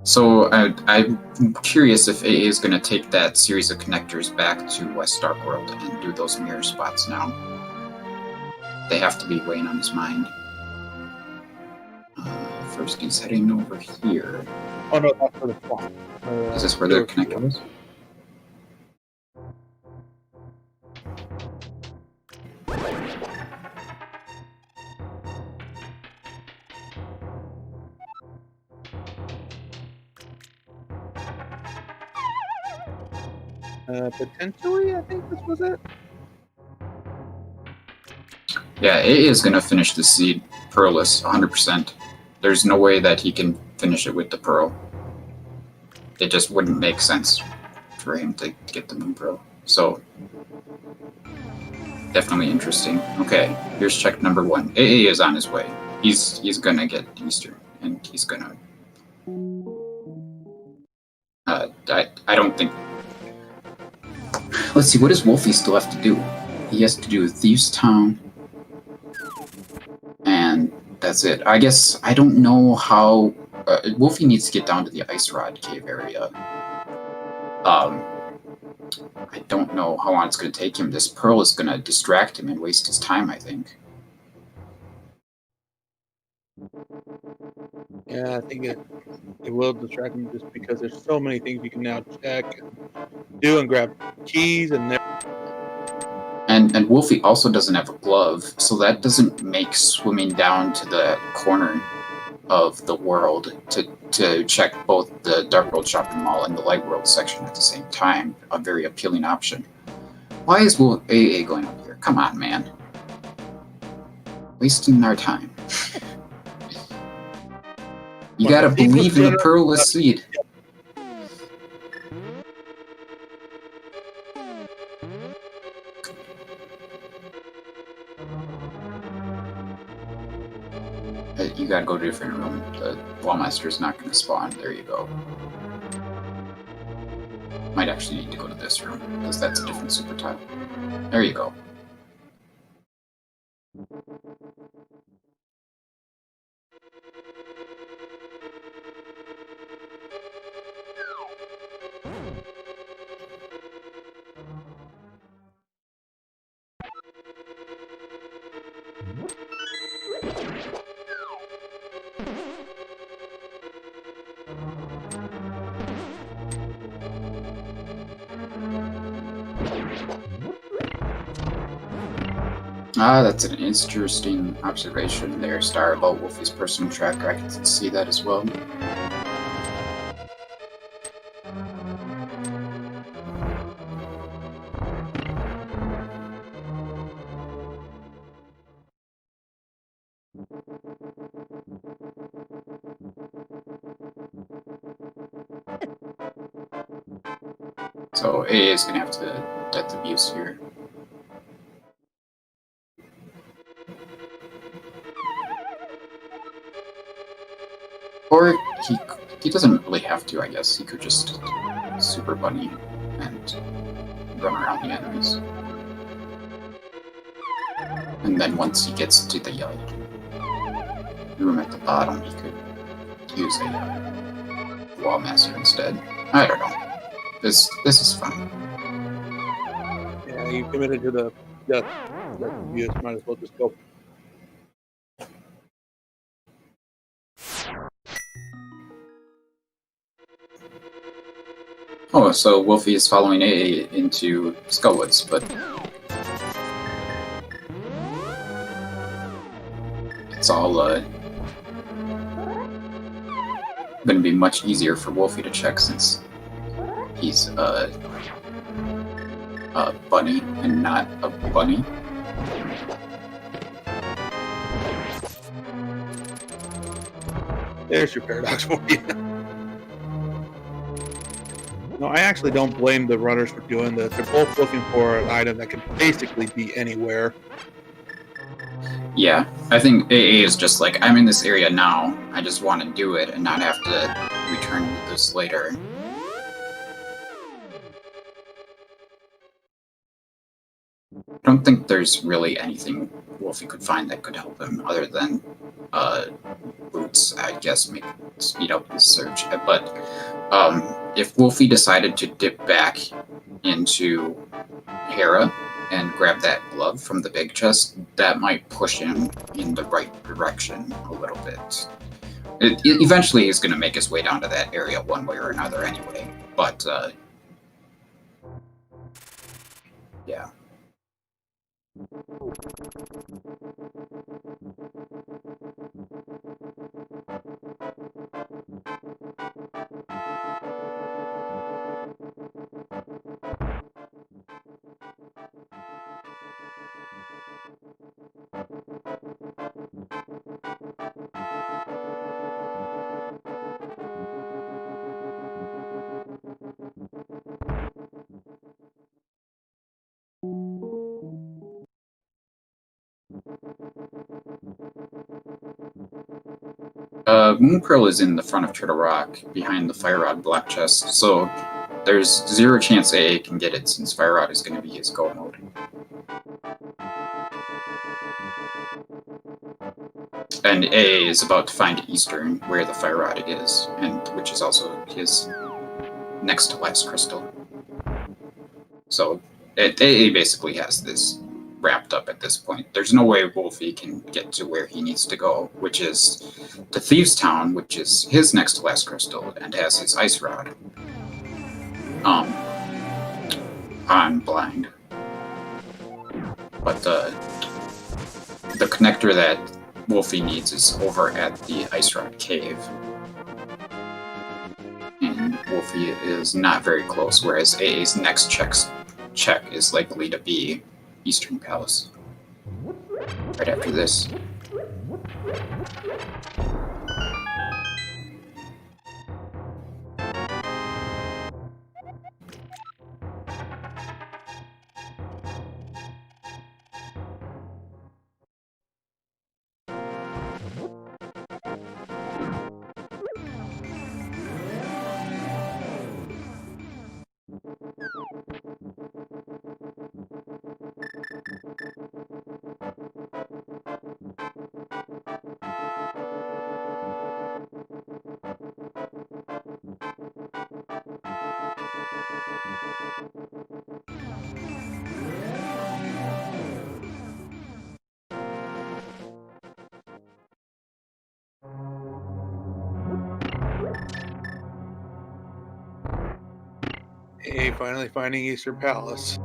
So I'm curious if AA is going to take that series of connectors back to West Dark World and do those mirror spots now. They have to be weighing on his mind. First he's heading over here. Oh no, that's for the spot. Is this where the connector was? Potentially, I think this was it. Yeah, AA is gonna finish the seed pearlless 100%. There's no way that he can finish it with the pearl. It just wouldn't make sense for him to get the moon pearl. So definitely interesting. Okay, here's check number 1. AA is on his way. He's gonna get Eastern, and he's gonna. I don't think. Let's see. What does Wulfy still have to do? He has to do Thieves Town, and that's it. I guess I don't know how. Wulfy needs to get down to the Ice Rod Cave area. I don't know how long it's going to take him. This pearl is going to distract him and waste his time, I think. Yeah, I think it will distract him just because there's so many things you can now check and do and grab keys and And Wulfy also doesn't have a glove, so that doesn't make swimming down to the corner of the world to check both the Dark World shopping mall and the Light World section at the same time a very appealing option. Why is AA going up here? Come on, man. Wasting our time. You gotta believe in the pearlless seed. You gotta go to a different room. The Wallmaster's not gonna spawn. There you go. Might actually need to go to this room, because that's a different super tile. There you go. Ah, that's an interesting observation there, Star, about Wulfy's personal tracker. I can see that as well. So AA is gonna have to death abuse here. Or he doesn't really have to, I guess. He could just super bunny and run around the enemies. And then once he gets to the room at the bottom, he could use a Wallmaster instead. I don't know. This is fun. yeah, you committed to the death abuse. Might as well just go. Oh, so Wulfy is following AA into Skullwoods, but it's all going to be much easier for Wulfy to check since he's a bunny and not a bunny. There's your paradox for you. No, I actually don't blame the runners for doing this. They're both looking for an item that can basically be anywhere. Yeah, I think AA is just like, I'm in this area now, I just want to do it and not have to return to this later. I don't think there's really anything Wulfy could find that could help him other than boots, I guess, maybe speed up his search. But if Wulfy decided to dip back into Hera and grab that glove from the big chest, that might push him in the right direction a little bit. Eventually he's going to make his way down to that area one way or another anyway, but yeah. Moon Pearl is in the front of Turtle Rock, behind the Fire Rod block chest, so there's 0 chance AA can get it since Fire Rod is going to be his go mode. And AA is about to find Eastern, where the Fire Rod is, and which is also his next to last crystal. So AA basically has this wrapped up at this point. There's no way Wulfy can get to where he needs to go, which is to Thieves Town, which is his next to last crystal, and has his Ice Rod. I'm blind. But the connector that Wulfy needs is over at the Ice Rod Cave. And Wulfy is not very close, whereas AA's next check is likely to be Eastern Palace. Right after this. Hey, finally finding Eastern Palace.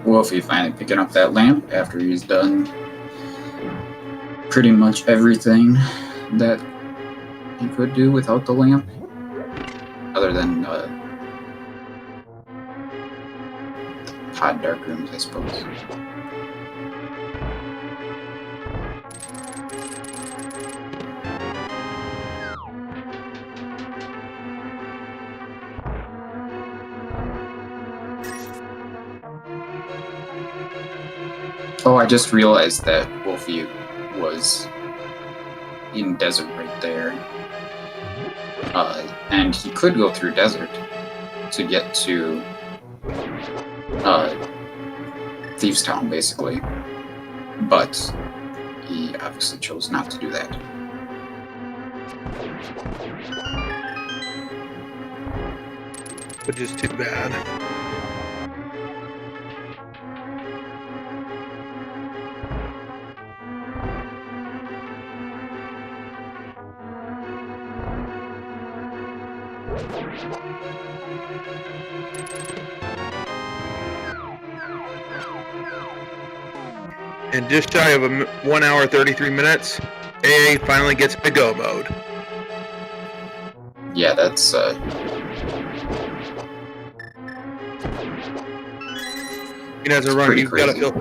Wulfy finally picking up that lamp after he's done pretty much everything that he could do without the lamp, other than pod dark rooms, I suppose. Oh, I just realized that Wulfy was in desert right there. And he could go through desert to get to Thieves Town, basically. But he obviously chose not to do that. Which is too bad. And just shy of 1 hour 33 minutes, AA finally gets into go mode. Yeah, that's As a runner, pretty you've got to crazy.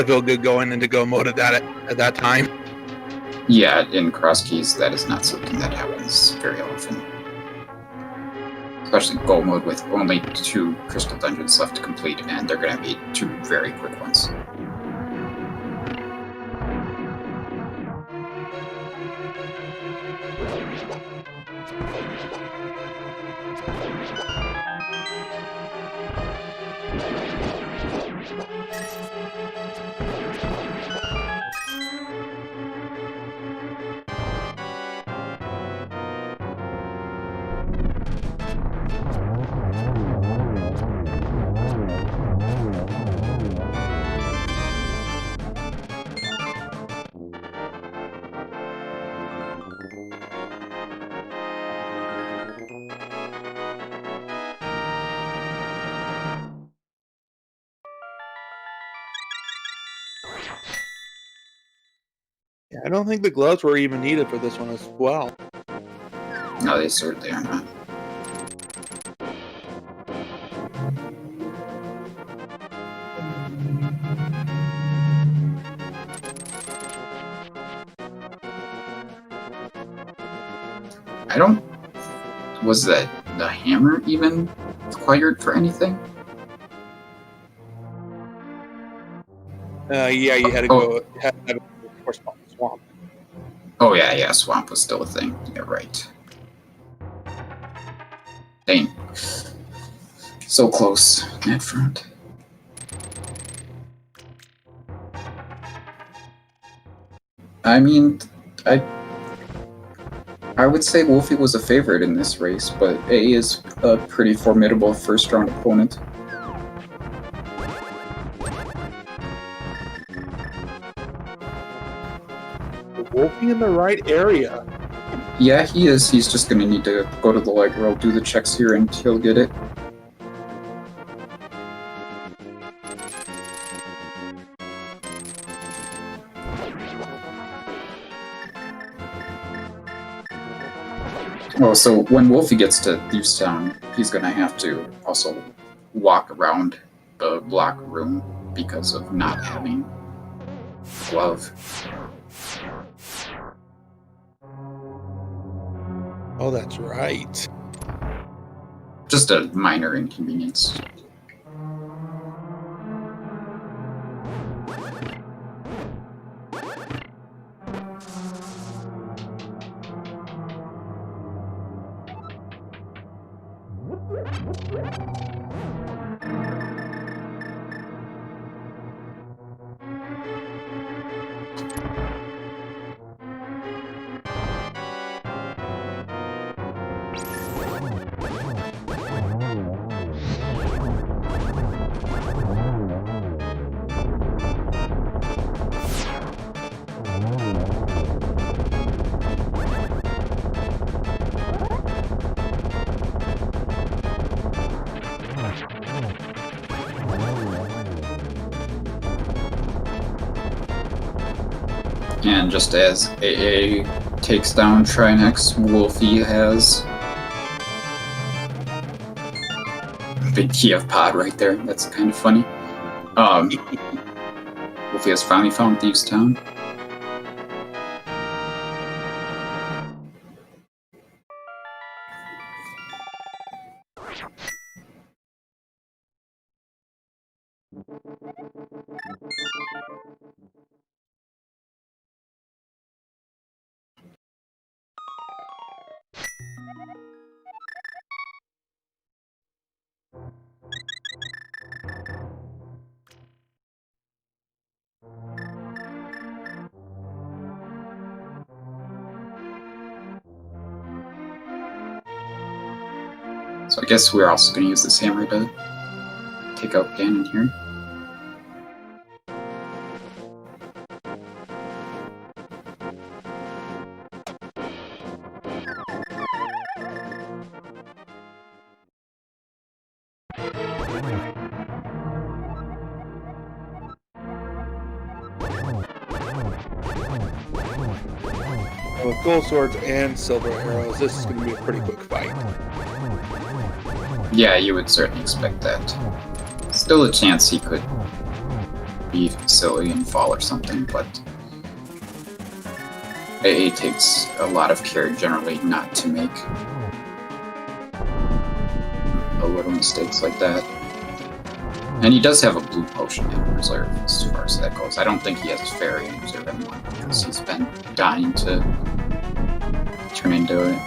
feel good going into go mode at that time. Yeah, in Crosskeys, that is not something that happens very often. Especially goal mode with only 2 crystal dungeons left to complete, and they're going to be 2 very quick ones. Yeah, I don't think the gloves were even needed for this one as well. No, they certainly are not. I don't... Was that the hammer even required for anything? Yeah, you had to go. You had to have a corresponding swamp. Oh yeah, swamp was still a thing. Yeah, right. Dang. So close, that front. I mean, I would say Wulfy was a favorite in this race, but A is a pretty formidable first-round opponent. Wulfy in the right area. Yeah, he is. He's just gonna need to go to the light world, do the checks here, and he'll get it. Oh, so when Wulfy gets to Thieves Town, he's gonna have to also walk around the block room because of not having glove. Oh, that's right. Just a minor inconvenience. And just as AA takes down Trinex, Wulfy has big Kiev pod right there. That's kind of funny. Wulfy has finally found Thieves Town. So I guess we're also going to use this hammer to take out Ganon here. With gold swords and silver arrows, this is going to be a pretty quick fight. Yeah, you would certainly expect that. Still a chance he could be silly and fall or something, but AA takes a lot of care generally not to make a little mistakes like that. And he does have a blue potion in reserve as far as that goes. I don't think he has fairy in reserve anymore because he's been dying to turn into a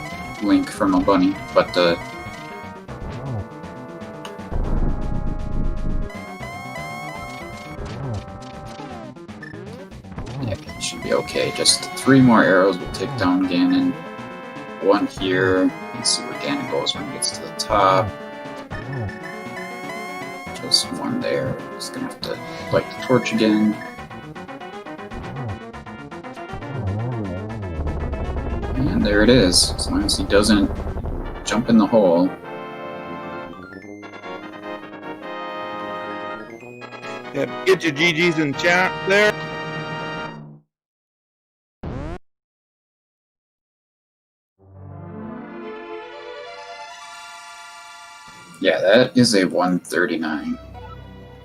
Link from a bunny, but yeah, it should be okay. Just 3 more arrows will take down Ganon. 1 here. Let's see where Ganon goes when he gets to the top. Just 1 there. Just gonna have to light the torch again. And there it is. As long as he doesn't jump in the hole. Yeah, get your GGs in chat there. Yeah, that is a 139.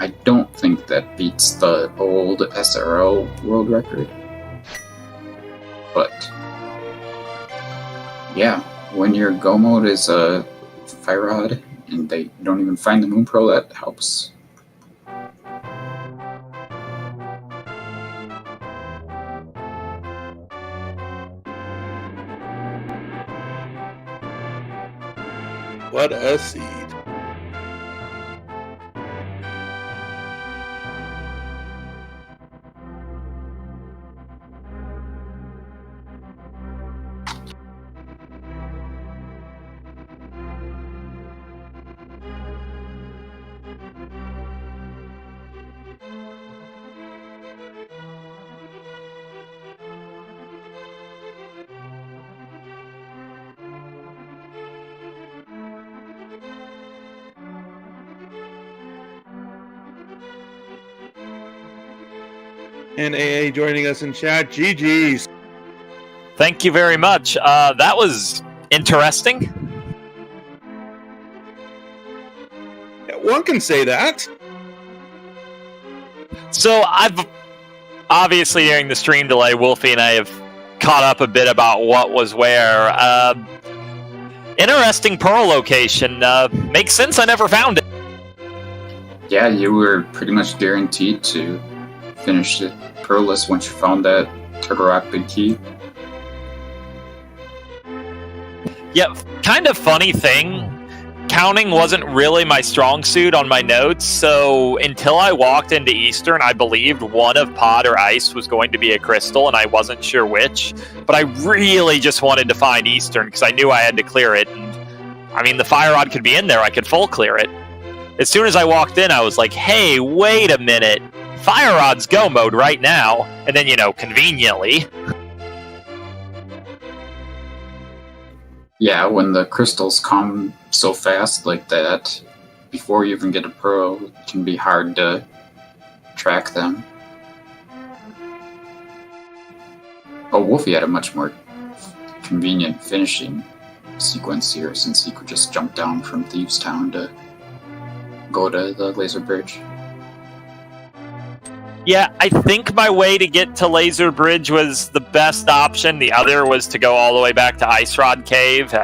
I don't think that beats the old SRO world record. But yeah, when your go mode is a fire rod and they don't even find the moon pearl, that helps. What a seed. And AA joining us in chat. GG's. Thank you very much. That was interesting. Yeah, one can say that. So I've obviously during the stream delay, Wulfy and I have caught up a bit about what was where. Interesting pearl location. Makes sense. I never found it. Yeah, you were pretty much guaranteed to finish the pearl list once you found that Turtle Rock Big Key. Yeah, kind of funny thing. Counting wasn't really my strong suit on my notes, so until I walked into Eastern, I believed one of Pod or Ice was going to be a crystal, and I wasn't sure which. But I really just wanted to find Eastern, because I knew I had to clear it. And I mean, the fire rod could be in there, I could full clear it. As soon as I walked in, I was like, hey, wait a minute. Fire rod's go mode right now. And then, conveniently. Yeah, when the crystals come so fast like that, before you even get a pearl, it can be hard to track them. Oh, Wulfy had a much more convenient finishing sequence here, since he could just jump down from Thieves Town to go to the laser bridge. Yeah, I think my way to get to Laser Bridge was the best option. The other was to go all the way back to Ice Rod Cave.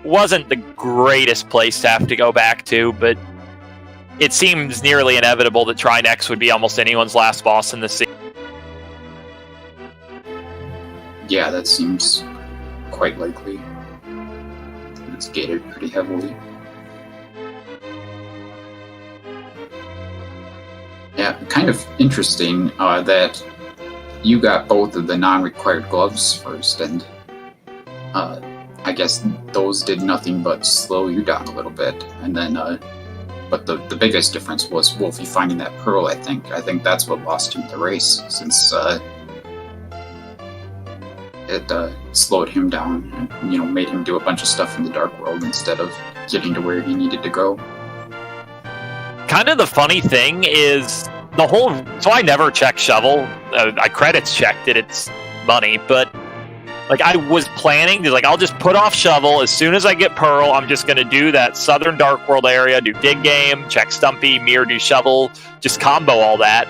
Wasn't the greatest place to have to go back to, but it seems nearly inevitable that Trinex would be almost anyone's last boss in the sea. Yeah, that seems quite likely. It's gated pretty heavily. Yeah, kind of interesting that you got both of the non-required gloves first, and I guess those did nothing but slow you down a little bit. And then, but the biggest difference was Wulfy finding that pearl, I think. I think that's what lost him the race, since it slowed him down and, made him do a bunch of stuff in the Dark World instead of getting to where he needed to go. Kind of the funny thing is so I never check shovel. I credits checked it, it's money, but I was planning to I'll just put off shovel. As soon as I get pearl, I'm just going to do that Southern Dark World area, do dig game, check Stumpy, mirror, do shovel, just combo all that.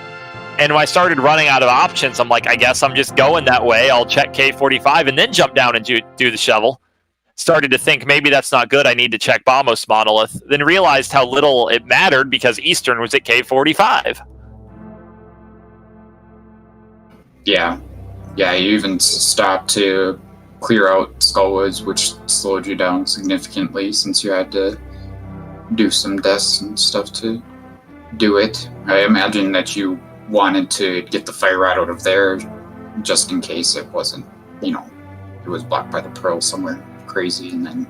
And when I started running out of options, I'm like, I guess I'm just going that way. I'll check K45 and then jump down and do the shovel. Started to think maybe that's not good. I need to check Bamos Monolith. Then realized how little it mattered because Eastern was at K45. Yeah, you even stopped to clear out Skullwoods, which slowed you down significantly since you had to do some deaths and stuff to do it. I imagine that you wanted to get the fire rod out of there just in case it wasn't, it was blocked by the pearl somewhere crazy, and then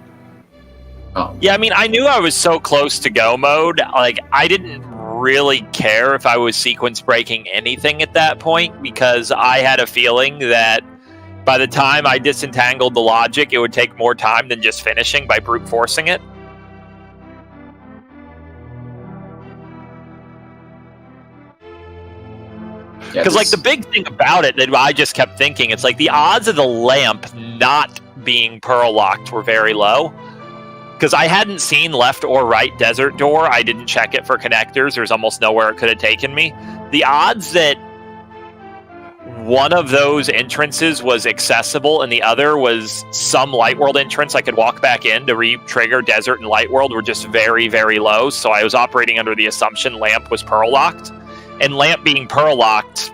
yeah, I mean, I knew I was so close to go mode. I didn't really care if I was sequence breaking anything at that point, because I had a feeling that by the time I disentangled the logic, it would take more time than just finishing by brute forcing it. Because the big thing about it that I just kept thinking, it's the odds of the lamp not being pearl locked were very low. Because I hadn't seen left or right desert door. I didn't check it for connectors. There's almost nowhere it could have taken me. The odds that one of those entrances was accessible and the other was some Light World entrance I could walk back in to re-trigger. Desert and Light World were just very, very low, so I was operating under the assumption Lamp was Pearl locked. And Lamp being Pearl locked,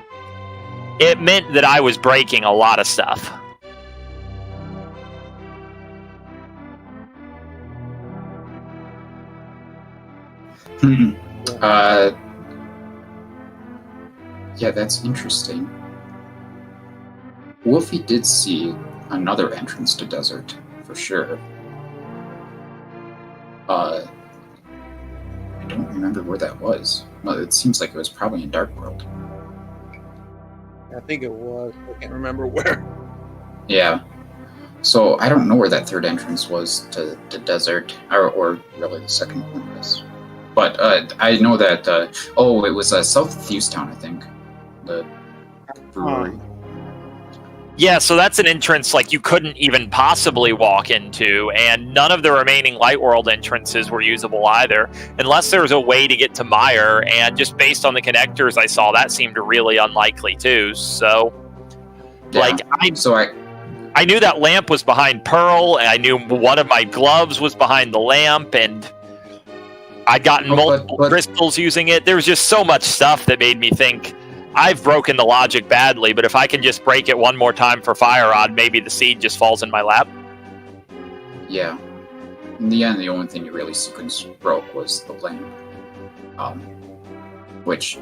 it meant that I was breaking a lot of stuff. Yeah, that's interesting. Wulfy did see another entrance to Desert, for sure. I don't remember where that was. Well, it seems like it was probably in Dark World. I think it was. I can't remember where. Yeah. So I don't know where that third entrance was to Desert, or really the second one was. But I know that, it was south of Thieves Town, I think. The brewery. Yeah, so that's an entrance like you couldn't even possibly walk into, and none of the remaining Light World entrances were usable either, unless there was a way to get to Mire, and just based on the connectors I saw, that seemed really unlikely too, so... Yeah. I knew that lamp was behind Pearl, and I knew one of my gloves was behind the lamp, and I'd gotten multiple crystals using it. There was just so much stuff that made me think, I've broken the logic badly, but if I can just break it one more time for Fire Rod, maybe the seed just falls in my lap. Yeah. In the end, the only thing you really sequence broke was the lamp. Which,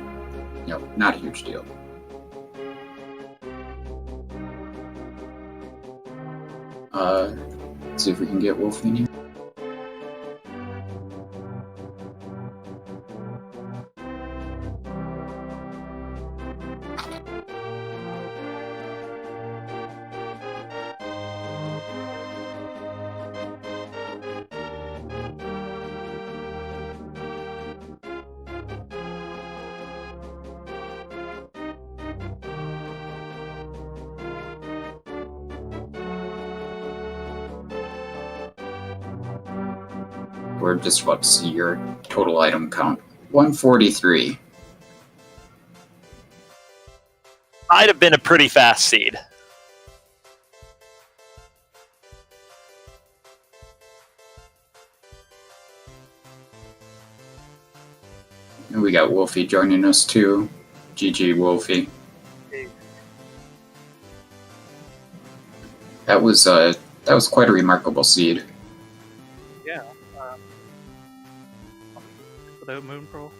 not a huge deal. Let's see if we can get Wulfy in here. We're just about to see your total item count. 143. I'd have been a pretty fast seed. And we got Wulfy joining us too. GG Wulfy. That was quite a remarkable seed. Yeah. Without Moon Pearl.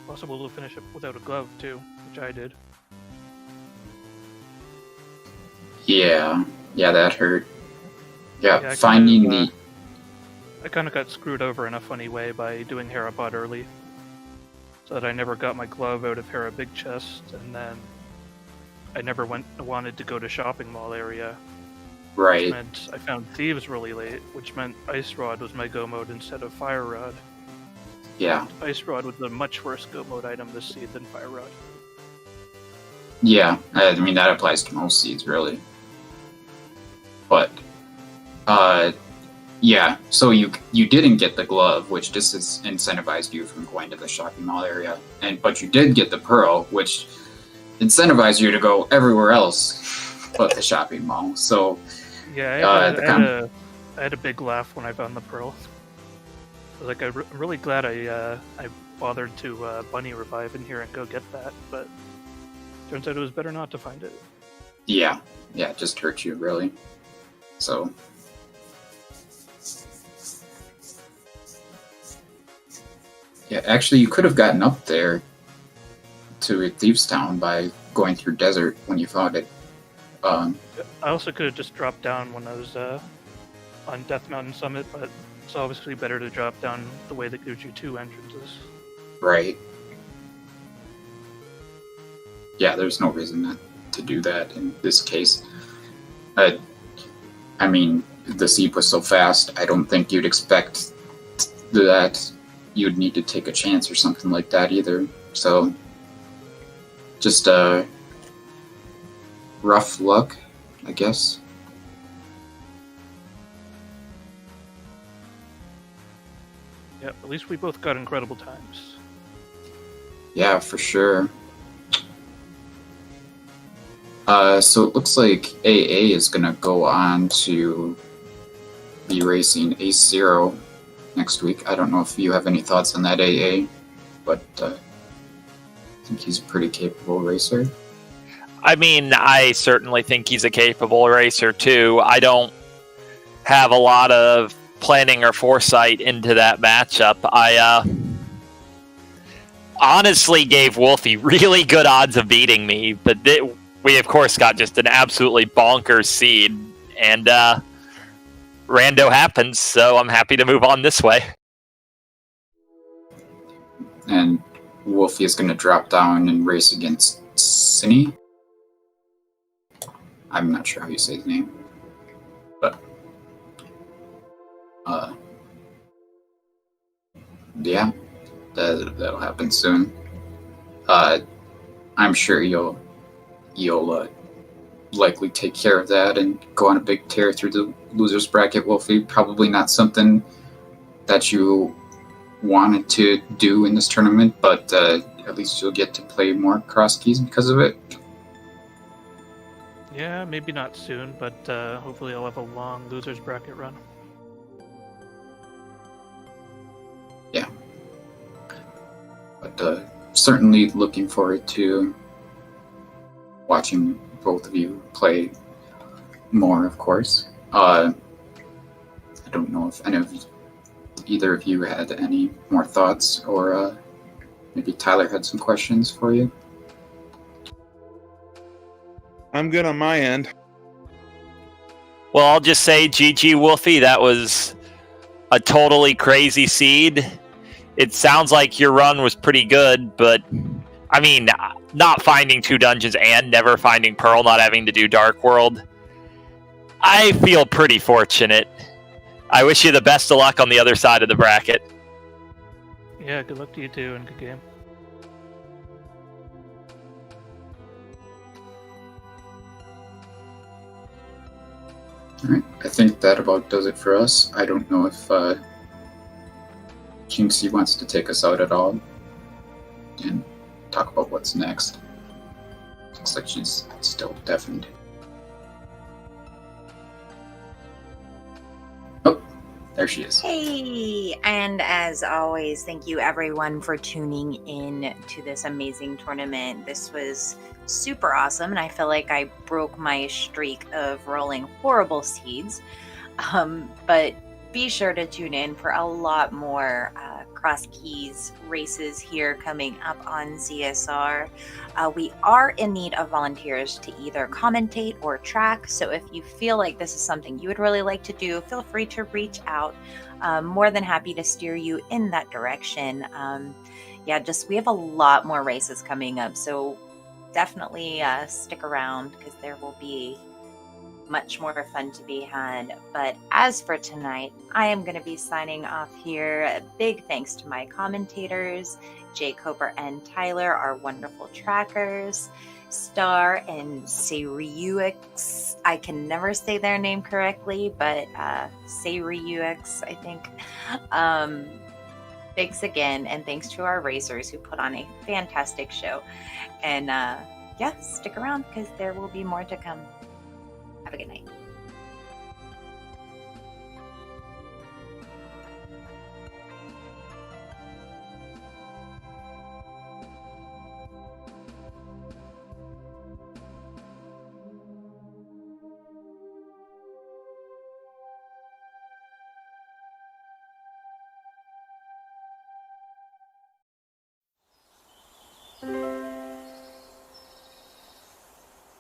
Possible to finish it without a glove too, which I did. Yeah, that hurt. Yeah, I finding the... I kind of got screwed over in a funny way by doing Herabot early. So that I never got my glove out of Hera Big Chest, and then I never wanted to go to shopping mall area. Right. Which meant I found Thieves really late, which meant Ice Rod was my go mode instead of Fire Rod. Yeah. Ice Rod was a much worse go mode item this seed than Fire Rod. Yeah, I mean, that applies to most seeds, really. But, yeah, so you didn't get the glove, which just incentivized you from going to the shopping mall area, but you did get the pearl, which incentivized you to go everywhere else but the shopping mall. So, yeah, I had a big laugh when I found the pearl. I was like, I'm really glad I bothered to bunny revive in here and go get that, but turns out it was better not to find it. Yeah, it just hurt you, really. So... yeah, actually, you could have gotten up there to Thieves Town by going through Desert when you found it. I also could have just dropped down when I was on Death Mountain Summit, but it's obviously better to drop down the way that gives you two entrances. Right. Yeah, there's no reason not to do that in this case. I mean, the seed was so fast, I don't think you'd expect that you'd need to take a chance or something like that either. So, just rough luck, I guess. Yeah, at least we both got incredible times. Yeah, for sure. So it looks like AA is going to go on to be racing Ace Zero next week. I don't know if you have any thoughts on that AA, but I think he's a pretty capable racer. I mean, I certainly think he's a capable racer too. I don't have a lot of planning or foresight into that matchup. I honestly gave Wulfy really good odds of beating me, but we of course got just an absolutely bonkers seed, and rando happens, so I'm happy to move on this way. And Wulfy is going to drop down and race against Cine. I'm not sure how you say his name, but yeah, that'll happen soon. I'm sure you'll likely take care of that and go on a big tear through the losers bracket, Wulfy. Probably not something that you wanted to do in this tournament, but at least you'll get to play more Crosskeys because of it. Yeah, maybe not soon, but hopefully I'll have a long losers bracket run. Yeah. But certainly looking forward to watching both of you play more, of course. I don't know if either of you had any more thoughts, or maybe Tyler had some questions for you. I'm good on my end. Well, I'll just say GG Wulfy, that was a totally crazy seed. It sounds like your run was pretty good, but I mean, not finding 2 dungeons and never finding Pearl, not having to do Dark World, I feel pretty fortunate. I wish you the best of luck on the other side of the bracket. Yeah, good luck to you too, and good game. Alright, I think that about does it for us. I don't know if Jinxie wants to take us out at all and talk about what's next. Looks like she's still deafened. Oh, there she is. Hey, and as always, thank you everyone for tuning in to this amazing tournament. This was super awesome, and I feel like I broke my streak of rolling horrible seeds. But be sure to tune in for a lot more Crosskeys races here coming up on ZSR. We are in need of volunteers to either commentate or track, so if you feel like this is something you would really like to do, feel free to reach out. More than happy to steer you in that direction. We have a lot more races coming up, so definitely stick around because there will be much more fun to be had. But as for tonight, I am going to be signing off here. Big thanks to my commentators, Jay Coper and Tyler, our wonderful trackers, Star and Seiriux. I can never say their name correctly, but Seiriux, I think. Thanks again, and thanks to our racers who put on a fantastic show. And stick around because there will be more to come. Have a good night.